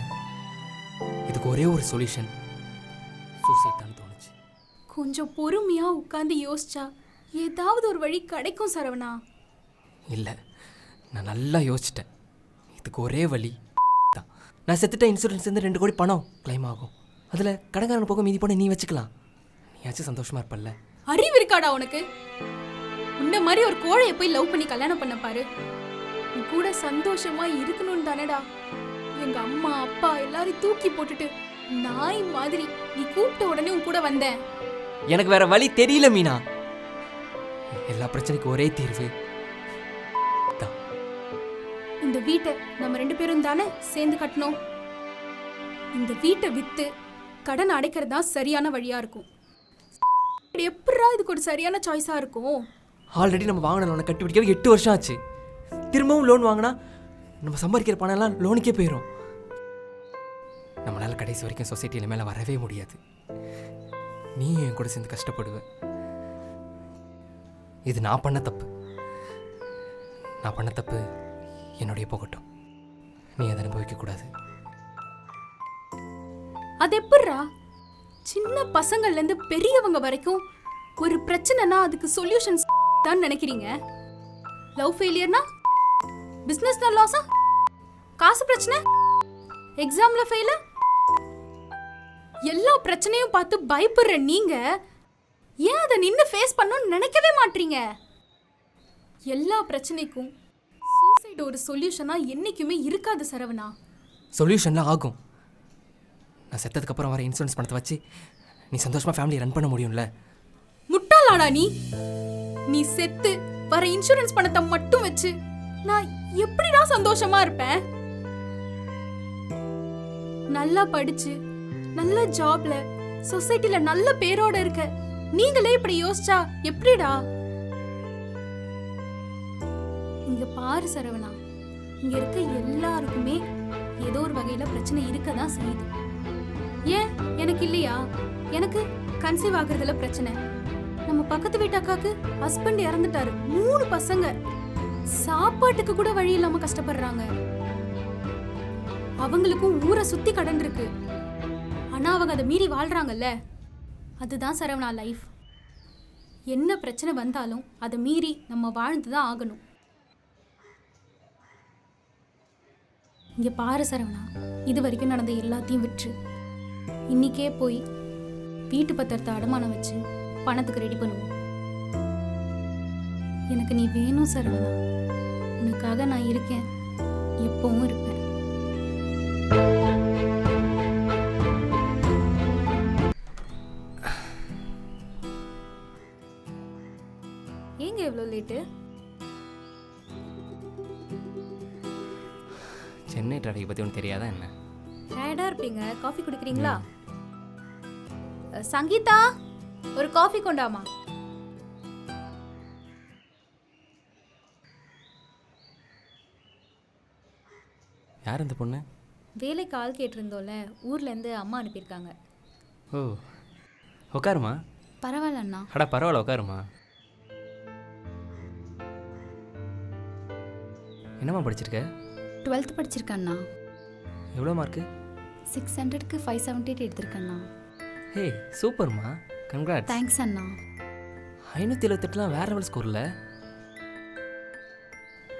இதுக்கு ஒரே ஒரு சொல்யூஷன், சூசைட் தான் தோணுச்சு. கொஞ்சம் பொறுமையா உட்காந்து யோசிச்சா ஏதாவது ஒரு வழி கிடைக்கும் சரவணா. இல்லை, நான் நல்லா யோசிச்சிட்டேன். இதுக்கு ஒரே வழி தான். நான் செத்துட்ட இன்சூரன்ஸ்லேருந்து 2 கோடி பணம் கிளைம் ஆகும். அதில் கடைக்காரன் போக மீதி பணம் நீ வச்சுக்கலாம். நீயாச்சும் சந்தோஷமா இருப்பல்ல. அறிவு இருக்காடா உனக்கு? உன்ன மாதிரி ஒரு கோழையை போய் லவ் பண்ணி கல்யாணம் பண்ண பாரு. உன் கூட சந்தோஷமா இருக்கணும்னு தானடா எங்க அம்மா அப்பா எல்லாரையும் தூக்கி போட்டுட்டு நாய் மாதிரி நீ கூப்பிட்ட உடனே உன் கூட வந்தேன். எனக்கு வேற வழி தெரியல மீனா. எல்லா பிரச்சனைக்கும் ஒரே தீர்வு தான். இந்த வீட்டை நம்ம 2 பேரும் தானே சேர்ந்து கட்டணும். இந்த வீட்டை வித்து கடன் அடைக்கிறது தான் சரியான வழியா இருக்கும். எப்படா இதுக்கு ஒரு சரியான சாய்ஸா இருக்கும்? ஆல்ரெடி நம்ம வாங்கின லோனை கட்டி பிடிக்க 8 வருஷம் ஆச்சு. திரும்பவும் லோன் வாங்கினா நம்ம சம்பாதிக்கிற பணம் எல்லாம் லோனுக்கே போயிடும். நம்மளால கடைசி வரைக்கும் சொசைட்டியில் மேலே வரவே முடியாது. நீ என் கூட சேர்ந்து கஷ்டப்படுவ. இது நான் பண்ண தப்பு. நான் பண்ண தப்பு என்னுடைய போகட்டும். நீ அதை அனுபவிக்கக்கூடாது. அது எப்படிரா? சின்ன பசங்கள்லேருந்து பெரியவங்க வரைக்கும் ஒரு பிரச்சனைனா அதுக்கு சொல்யூஷன்ஸ் தான் நினைக்கிறீங்க. லவ் ஃபெயிலியர்னா, பிஸ்னஸ்ல லாஸா, காசு பிரச்சனை, எக்ஸாம்ல ஃபெயிலா, எல்லா பிரச்சனையும் பார்த்து பயப்படுற நீங்க ஏன் அதை நின்று ஃபேஸ் பண்ணணும்னு நினைக்கவே மாட்டீங்க? எல்லா பிரச்சனைக்கும் சூசைட் ஒரு சொல்யூஷனா என்னைக்குமே இருக்காது சரவணா. சொல்யூஷன்லாம் ஆகும். நான் செத்ததுக்கப்புறம் வர இன்சூரன்ஸ் பணத்தை வச்சு நீ சந்தோஷமாக ஃபேமிலி ரன் பண்ண முடியும்ல. முட்டாளாடா நீ? நீ செத்து வர இன்சூரன்ஸ் பணத்தை மட்டும் வச்சு நான் எப்படிடா சந்தோஷமா இருப்பேன்? நல்லா படிச்சு நல்ல ஜாப்ல சொசைட்டில நல்ல பேரோட இருக்க நீங்களே இப்படி யோசிச்சா எப்படிடா? இங்க பாரு சரவணா, இங்க இருக்க எல்லாருக்குமே ஏதோ ஒரு வகையில பிரச்சனை இருக்கதான் செய்யுது. ஏன் எனக்கு இல்லையா? எனக்கு கன்சீவ் ஆகுறதுல பிரச்சனை. நம்ம பக்கத்து வீட்டு அக்காக்கு ஹஸ்பண்ட் இறந்துட்டாரு, 3 பசங்க, சாப்பாட்டுக்கு கூட வழி இல்லாம கஷ்டப்படுறாங்க. அவங்களுக்கும் ஊரை சுத்தி கடன் இருக்கு. ஆனா அவங்க அதை மீறி வாழ்றாங்கல்ல. அதுதான் சரவணா லைஃப். என்ன பிரச்சனை வந்தாலும் அதை மீறி நம்ம வாழ்ந்துதான் ஆகணும். இங்க பாரு சரவணா, இது வரைக்கும் நடந்த எல்லாத்தையும் விட்டு இன்னைக்கே போய் வீட்டு பத்திரத்தை அடமானம் வச்சு பணத்துக்கு ரெடி பண்ணுவோம். எனக்கு நீ வேணும் சரவணா. உனக்காக நான் இருக்கேன், எப்பவும் இருப்பேன். ஏங்க எவ்வளோ லேட்டு? சென்னை டிராஃபிக் பற்றி ஒன்று தெரியாதா என்ன? டயர்டாக இருப்பீங்க, காஃபி குடிக்கிறீங்களா? சங்கீதா, ஒரு காஃபி கொண்டாமா. யார் இந்த பொண்ணு? வேலைக்கு ஆள் கேட்டிருந்தோம்ல, ஊர்லேருந்து அம்மா அனுப்பியிருக்காங்க. ஓ, உட்காருமா. பரவாயில்ல அண்ணா. அடா பரவாயில்ல, உட்காருமா. என்னம்மா படிச்சிருக்க? 12th படிச்சிருக்கேண்ணா. எவ்வளோ மார்க்கு? 600க்கு 578 எடுத்திருக்கேண்ணா. ஹே சூப்பர்மா, கங்க்ராட்ஸ். தேங்க்ஸ் அண்ணா. 578லாம் வேற லெவல் ஸ்கோரில்.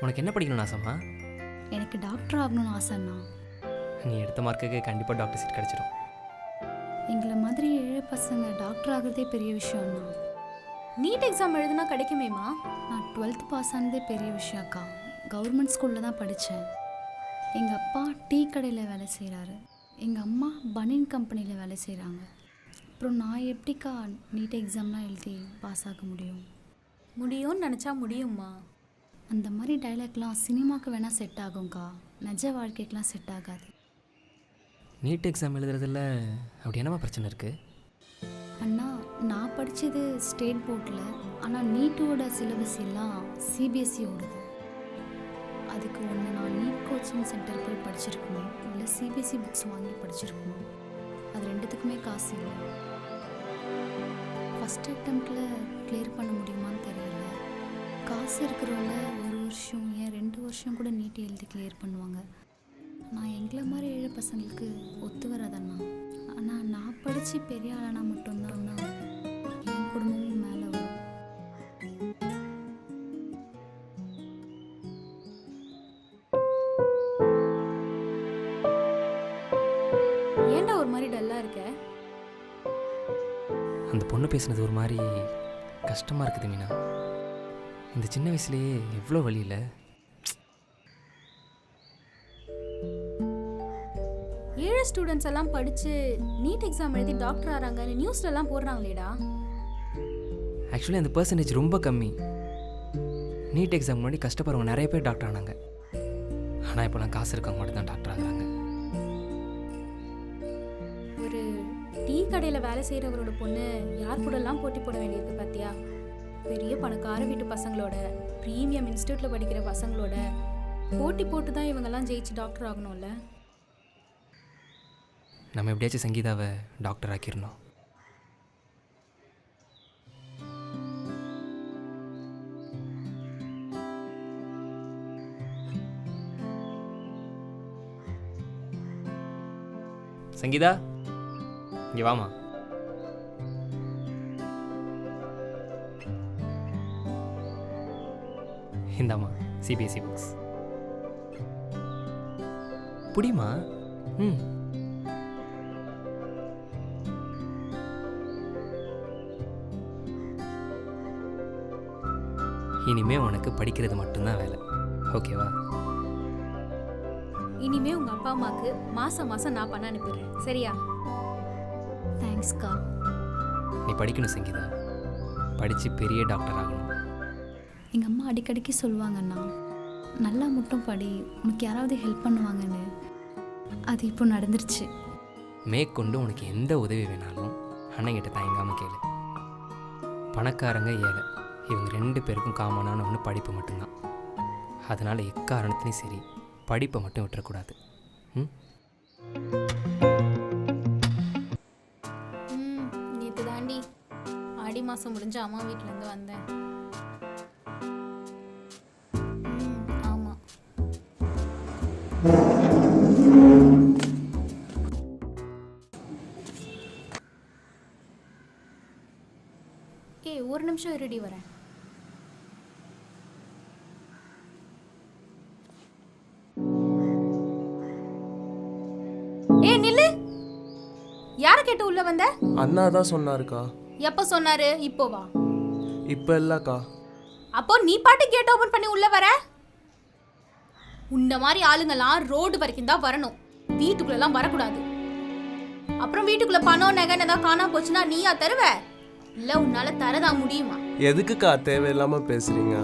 உனக்கு என்ன படிக்கணும்னு ஆசைம்மா? எனக்கு டாக்டர் ஆகணும்னு ஆசை அண்ணா. நீ எடுத்த மார்க்குக்கு கண்டிப்பாக டாக்டர் சீட் கிடச்சிடும். எங்களை மாதிரி ஏழை பசங்க டாக்டர் ஆகிறதே பெரிய விஷயம் அண்ணா. நீட் எக்ஸாம் எழுதுனா கிடைக்குமேம்மா? நான் 12th பாஸ் ஆனதே பெரிய விஷயம் அக்கா. கவர்மெண்ட் ஸ்கூலில் தான் படித்தேன். எங்கள் அப்பா டீ கடையில் வேலை செய்கிறாரு. எங்கள் அம்மா பனியன் கம்பெனியில் வேலை செய்கிறாங்க. அப்புறம் நான் எப்படிக்கா நீட் எக்ஸாம்லாம் எழுதி பாஸ் ஆக முடியும்? முடியும்னு நினச்சா முடியும்மா. அந்த மாதிரி டைலாக்லாம் சினிமாவுக்கு வேணால் செட் ஆகும்க்கா, நிஜ வாழ்க்கைக்கெலாம் செட் ஆகாது. நீட் எக்ஸாம் எழுதுறதுல அப்படி என்னமா பிரச்சனை இருக்குது? அண்ணா, நான் படித்தது ஸ்டேட் போர்டில், ஆனால் நீட்டோட சிலபஸ் எல்லாம் சிபிஎஸ்சி ஓடுது. அதுக்கு ஒன்று நான் நீட் கோச்சிங் சென்டர் போய் படிச்சிருக்கணும், இல்லை சிபிஎஸ்சி புக்ஸ் வாங்கி படிச்சிருக்கணும். அது ரெண்டுத்துக்குமே காசு இல்லை. ஃபஸ்ட் அட்டம்ப்டில் கிளியர் பண்ண முடியுமான்னு தெரியல. காசு இருக்கிறவங்க 1 வருஷம் ஏன் 2 வருஷம் கூட நீட் எழுதி கிளியர் பண்ணுவாங்க. நான் எங்களை மாதிரி ஏழை பசங்களுக்கு ஒத்து வராதண்ணா. ஆனால் நான் படித்து பெரிய ஆளானா மட்டும்தான் என் குடும்பமும் மேலே வரும். ஏன்டா ஒரு மாதிரி டல்லாக இருக்க? அந்த பொண்ணு பேசுனது ஒரு மாதிரி கஷ்டமாக இருக்குது மீனா. இந்த சின்ன வயசுலேயே எவ்வளோ வலி இல்லை. ஏழை ஸ்டூடெண்ட்ஸ் எல்லாம் படித்து நீட் எக்ஸாம் எழுதி டாக்டர் ஆகிறாங்கன்னு நியூஸ்லலாம் போடுறாங்களேடா. ஆக்சுவலி அந்த பர்சன்டேஜ் ரொம்ப கம்மி. நீட் எக்ஸாம் முன்னாடி கஷ்டப்படுறவங்க நிறைய பேர் டாக்டர் ஆனாங்க. ஆனால் இப்போலாம் காசு இருக்கவங்க மட்டும் தான் டாக்டர் ஆகுறாங்க. ஒரு டீ கடையில் வேலை செய்கிறவரோட பொண்ணு யார் கூடலாம் போட்டி போட வேண்டியது பார்த்தியா? பெரிய பணக்கார வீட்டு பசங்களோட, ப்ரீமியம் இன்ஸ்டியூட்டில் படிக்கிற பசங்களோட போட்டி போட்டு தான் இவங்கெல்லாம் ஜெயிச்சு டாக்டர் ஆகணும்ல. நம்ம எப்படியாச்சும் சங்கீதாவை டாக்டர் ஆக்கிடணும். சங்கீதா, இங்கே வாமா. இந்தாம்மா சிபிஎஸ்சி புக்ஸ். புடிமா? ம். இனிமே உனக்கு படிக்கிறது மட்டும்தான் வேலை, ஓகேவா? இனிமே உங்கள் அப்பா அம்மாவுக்கு மாதம் மாதம் நான் பண்ண அனுப்பிடுறேன், சரியா? தேங்க்ஸ்க்கா. நீ படிக்கணும் சங்கீதா, படித்து பெரிய டாக்டர் ஆகணும். எங்கள் அம்மா அடிக்கடிக்கு சொல்லுவாங்கண்ணா, நல்லா மட்டும் படி, உனக்கு யாராவது ஹெல்ப் பண்ணுவாங்கன்னு. அது இப்போ நடந்துருச்சு. மேற்கொண்டு உனக்கு எந்த உதவி வேணாலும் அண்ணங்கிட்ட தயங்காமல் கேளு. பணக்காரங்க ஏழை இவங்க 2 பேருக்கும் காமனான ஒன்று படிப்பு மட்டும்தான். அதனால் எக்காரணத்துலையும் சரி படிப்பை மட்டும் விட்டுறக்கூடாது. ம். நேற்று தாண்டி ஆடி மாதம் முடிஞ்சு அம்மா வீட்டிலேருந்து வந்தேன். ஆமாம். ஒரு நிமிஷம் இருடி வரேன். நில்லு. யார கேட்டு உள்ள வந்த? அண்ணா தான் சொன்னாருக்கா. எப்ப சொன்னாரு? இப்போ வா. இப்ப இல்லக்கா. அப்போ நீ பாட்டு கேட் ஓபன் பண்ணி உள்ள வர? உன்ன மாதிரி ஆளுங்கலாம் ரோடு வரைக்கும் தான் வரணும், வீட்டுக்குள்ள எல்லாம் வரக்கூடாது. அப்புறம் வீட்டுக்குள்ள பணம் நகை ஏதாவது காணாம போச்சுன்னா நீயா தருவ? இல்ல உன்னால தரதா முடியுமா? எதுக்குக்கா தேவையில்லாம பேசுறீங்க?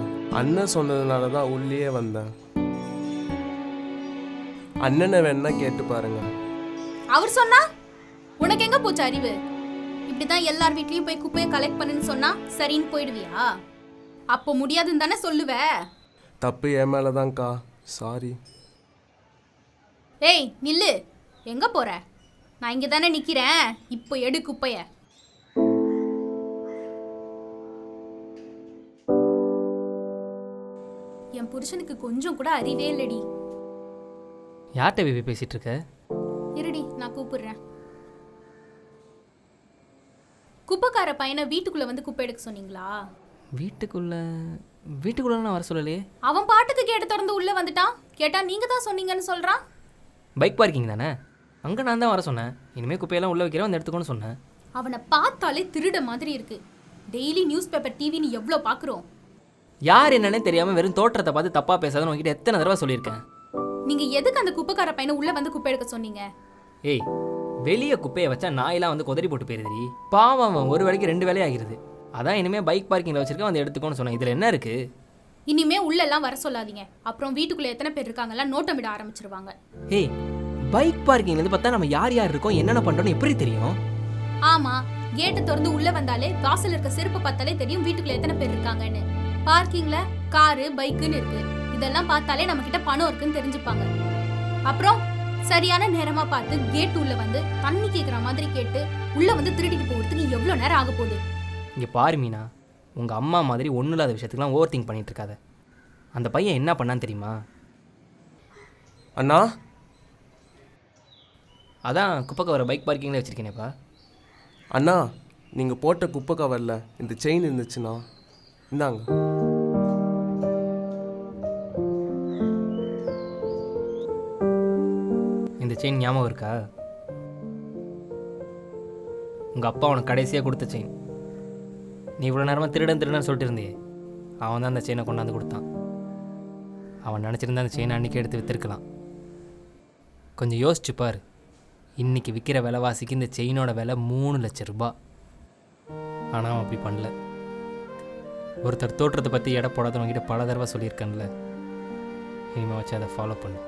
அண்ணன் சொன்னதுனால தான் உள்ளே வந்தேன். அண்ணனை வேணா கேட்டு பாருங்க. அவர் சொன்னா உனக்கு எங்க போச்சு அறிவு? இப்படிதான் எல்லார் வீட்லயும் போய் குப்பையை கலெக்ட் பண்ணுன்னு சொன்னா சரின்னு போயிடுவியா? அப்போ முடியாதுன்னு தானே சொல்லுவ? தப்பு என் மேலதான்க்கா, சாரி. ஏய் நில்லு, எங்க போற? நான் இங்க தானே நிக்கிறேன், இப்போ எடு குப்பைய. என் புருஷனுக்கு கொஞ்சம் கூட அறிவே இல்லடி. யார்கிட்ட பேபி பேசிகிட்டு இருக்க? இருடி நான் கூப்பிடுறேன். குப்பைக்கார பையனை வீட்டுக்குள்ள வந்து குப்பை எடுக்க சொன்னீங்களா? வீட்டுக்குள்ள நான் வர சொல்லலையே. அவன் பாட்டுக்கு கேட்டு திறந்து உள்ள வந்துட்டான். கேட்டா நீங்க தான் சொன்னீங்கன்னு சொல்றான். பைக் பார்க்கிங் தானே, அங்கே நான் தான் வர சொன்னேன். இனிமேல் குப்பையெல்லாம் உள்ள வைக்கிறேன், வந்து எடுத்துக்கோன்னு சொன்னேன். அவனை பார்த்தாலே திருட மாதிரி இருக்கு. டெய்லி நியூஸ் பேப்பர் டிவின்னு எவ்வளோ பார்க்குறோம். யார் என்னன்னே தெரியாமல் வெறும் தோற்றத்தை பார்த்து தப்பாக பேசாதுன்னு உங்ககிட்ட எத்தனை தடவை சொல்லியிருக்கேன். நீங்க எதுக்கு அந்த குப்பைக்கார பையனை உள்ள வந்து குப்பை எடுக்க சொன்னீங்க? ஏய், வெளியே குப்பையை வச்சா நாயெல்லாம் வந்து குதறி போட்டு போயிருதுடி. பாவம், அவன் ஒரு வேலைக்கு 2 வேலை ஆகிருது. அதான் இனிமேல் பைக் பார்க்கிங்கில் வச்சிருக்கேன், வந்து எடுத்துக்கோன்னு சொன்னேன். இதில் என்ன இருக்குது? இனிமே உள்ளெல்லாம் வர சொல்லாதீங்க. அப்புறம் வீட்டுக்குள்ள எத்தனை பேர் இருக்காங்கலாம் நோட்டமிட ஆரம்பிச்சிருவாங்க. ஏய், பைக் பார்க்கிங்லேருந்து பார்த்தா நம்ம யார் யார் இருக்கோம், என்னென்ன பண்ணுறோன்னு எப்படி தெரியும்? ஆமா, கேட்டை திறந்து உள்ள வந்தாலே வாசல் இருக்க செருப்பு பார்த்தாலே தெரியும் வீட்டுக்குள்ள எத்தனை பேர் இருக்காங்கன்னு. பார்க்கிங்ல காரு பைக்குன்னு இருக்கு. இதெல்லாம் பார்த்தாலே நம்ம கிட்ட பணம் இருக்குன்னு தெரிஞ்சுப்பாங்க. அப்புறம் சரியான நேரமா பார்த்து கேட் உள்ள வந்து தண்ணி கேட்குற மாதிரி கேட்டு உள்ள வந்து திருடிட்டு போகிறதுக்கு எவ்வளோ நேரம் ஆக போகுது? இங்கே பாரு மீனா, உங்கள் அம்மா மாதிரி ஒன்றும் இல்லாத விஷயத்துக்குலாம் ஓவர் திங்க் பண்ணிட்டு இருக்காத. அந்த பையன் என்ன பண்ணான்னு தெரியுமா? அண்ணா, அதான் குப்பை கவரை பைக் பார்க்கிங்கில் வச்சுருக்கேனேப்பா. அண்ணா, நீங்கள் போட்ட குப்பை கவரில் இந்த செயின் இருந்துச்சுண்ணா, இந்தாங்க. இந்த செயின் ஞாபகம் இருக்கா? உங்கள் அப்பா உனக்கு கடைசியாக கொடுத்த செயின். நீ இவ்வளோ நேரமாக திருடன் சொல்லிட்டு இருந்தியே, அவன் தான் அந்த செயினை கொண்டாந்து கொடுத்தான். அவன் நினச்சிருந்தா அந்த செயினை அன்றைக்கி எடுத்து விற்றுருக்கலாம். கொஞ்சம் யோசிச்சு பாரு, இன்றைக்கி விற்கிற விலைவாசிக்கு இந்த செயினோட விலை 3 லட்சம் ரூபாய். ஆனால் அவன் அப்படி பண்ணல. ஒருத்தர் தோற்றத்தை பற்றி எடை போடாதவங்கிட்ட பல தடவை சொல்லியிருக்கேன்ல, இனிமேல் வச்சு அதை ஃபாலோ பண்ணு.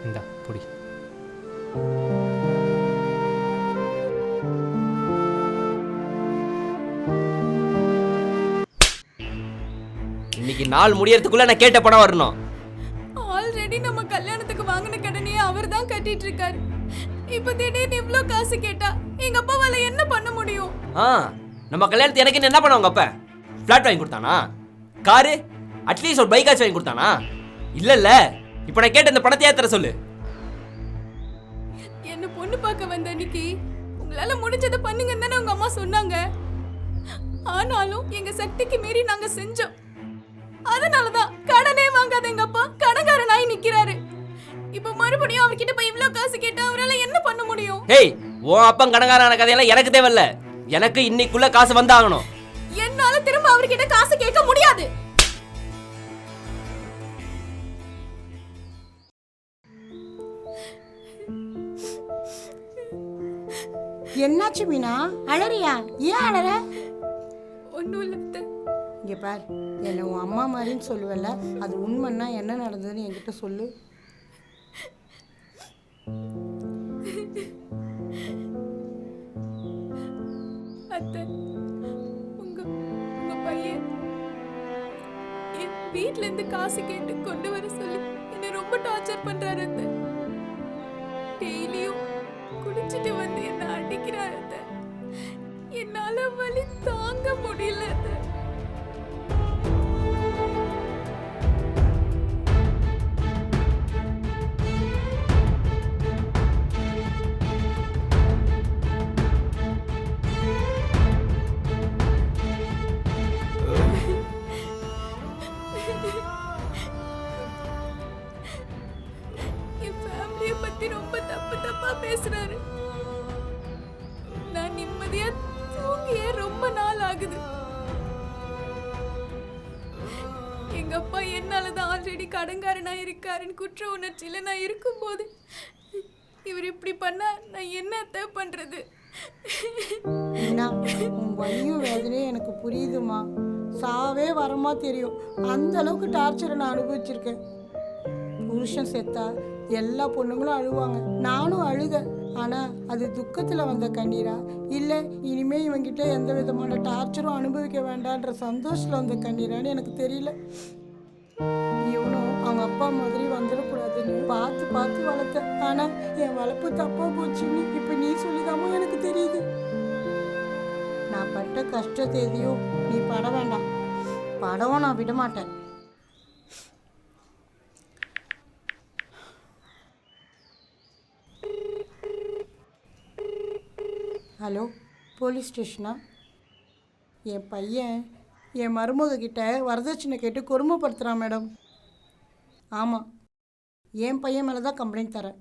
இந்தா புடி. இன்னைக்கு நாள் முடியறதுக்குள்ள நான் கேட்ட பணம் வரணும். ஆல்ரெடி நம்ம கல்யாணத்துக்கு வாங்கின கடனையே அவர் தான் கட்டிட்டு இருக்காரு. இப்போ திடீர்னு இவ்வளோ காசு கேட்டா எங்க அப்பாவால என்ன பண்ண முடியும்? நம்ம கல்யாணத்தை எனக்கு என்ன பண்ண உங்க அப்பா? ஃப்ளாட் வாங்கி கொடுத்தானா? காரு அட்லீஸ்ட் ஒரு பைக் ஆச்சு வாங்கி கொடுத்தானா? இல்ல. இப்போ நான் கேட்ட இந்த பணத்தை ஏத்தற சொல்லு. என்ன பொண்ணு பார்க்க வந்த அன்னைக்கு உங்களால முடிஞ்சதை பண்ணுங்கன்னு தானே உங்க அம்மா சொன்னாங்க. ஆனாலும் எங்க சக்திக்கு மீறி நாங்க செஞ்சோம். அதனாலதான் கடனே வாங்காத எங்க அப்பா கடன்காரனாய் நிக்கிறாரு. இப்ப மறுபடியும் அவர்கிட்ட போய் இவ்வளவு காசு கேட்டா அவரால என்ன பண்ண முடியும்? ஏய், உன் அப்பா கடன்காரன கதையெல்லாம் எனக்கு தேவையில்ல. எனக்கு இன்னைக்குள்ள காசு வந்தாகணும். என்னால திரும்ப அவர்கிட்ட காசு கேட்க முடியாது. என்னாச்சு மீனா, அழறியா? ஏன் அழற? ஒன்னும் இல்ல. இங்க பார், என்ன உன் அம்மா மாதிரின்னு சொல்லுவல, அது உண்மைன்னா என்ன நடந்ததுன்னு என்கிட்ட சொல்லு. அத்தை, உங்க பையன் என் வீட்ல இருந்து காசு கேட்டு கொண்டு வர சொல்லி என்னை ரொம்ப டார்ச்சர் பண்றாரு அத்தை. டெய்லியும் குடிச்சிட்டு வந்து என்ன அடிக்கிறாரு அத்தை. என்னால வலி தாங்க முடியல அத்தை. என் ஃபேமிலியை பத்தி ரொம்ப தப்பா பேசுறாரு. நான் நிம்மதியா தூங்கியே ரொம்ப நாள் ஆகுது. எங்க அப்பா என்னாலதான் ஆல்ரெடி கடன்காரனா இருக்காருன்னு குற்ற உணர்ச்சியில நான் இருக்கும்போது இவர் இப்படி பண்ணா நான் என்னத்த பண்றது? உன் வலியும் வேதனையும் எனக்கு புரியுதுமா. சாவே வரமா தெரியும். அந்த அளவுக்கு டார்ச்சரை நான் அனுபவிச்சிருக்கேன். புருஷன் செத்தா எல்லா பொண்ணுங்களும் அழுவாங்க, நானும் அழுக. ஆனா அது துக்கத்துல வந்த கண்ணீரா, இல்ல இனிமே இவங்கிட்ட எந்த விதமான டார்ச்சரும் அனுபவிக்க வேண்டான்ற சந்தோஷத்துல வந்த கண்ணீரான்னு எனக்கு தெரியல. இவனும் அவங்க அப்பா மாதிரி வந்துடக்கூடாதுன்னு பார்த்து பார்த்து வளர்த்தேன். ஆனா என் வளர்ப்பு தப்பா போச்சுன்னு இப்ப நீ சொல்லிதாமோ எனக்கு தெரியுது. நான் பட்ட கஷ்டத்தை எதையும் நீ பட வேண்டாம். படவும் நான் விட மாட்டேன். Hello, police ஸ்டேஷனா? என் பையன் என் மருமக கிட்ட வரதட்சணை கேட்டு கொடுமைப்படுத்துகிறான் மேடம். ஆமாம், என் பையன் மேலே தான் கம்ப்ளைண்ட் தரேன்.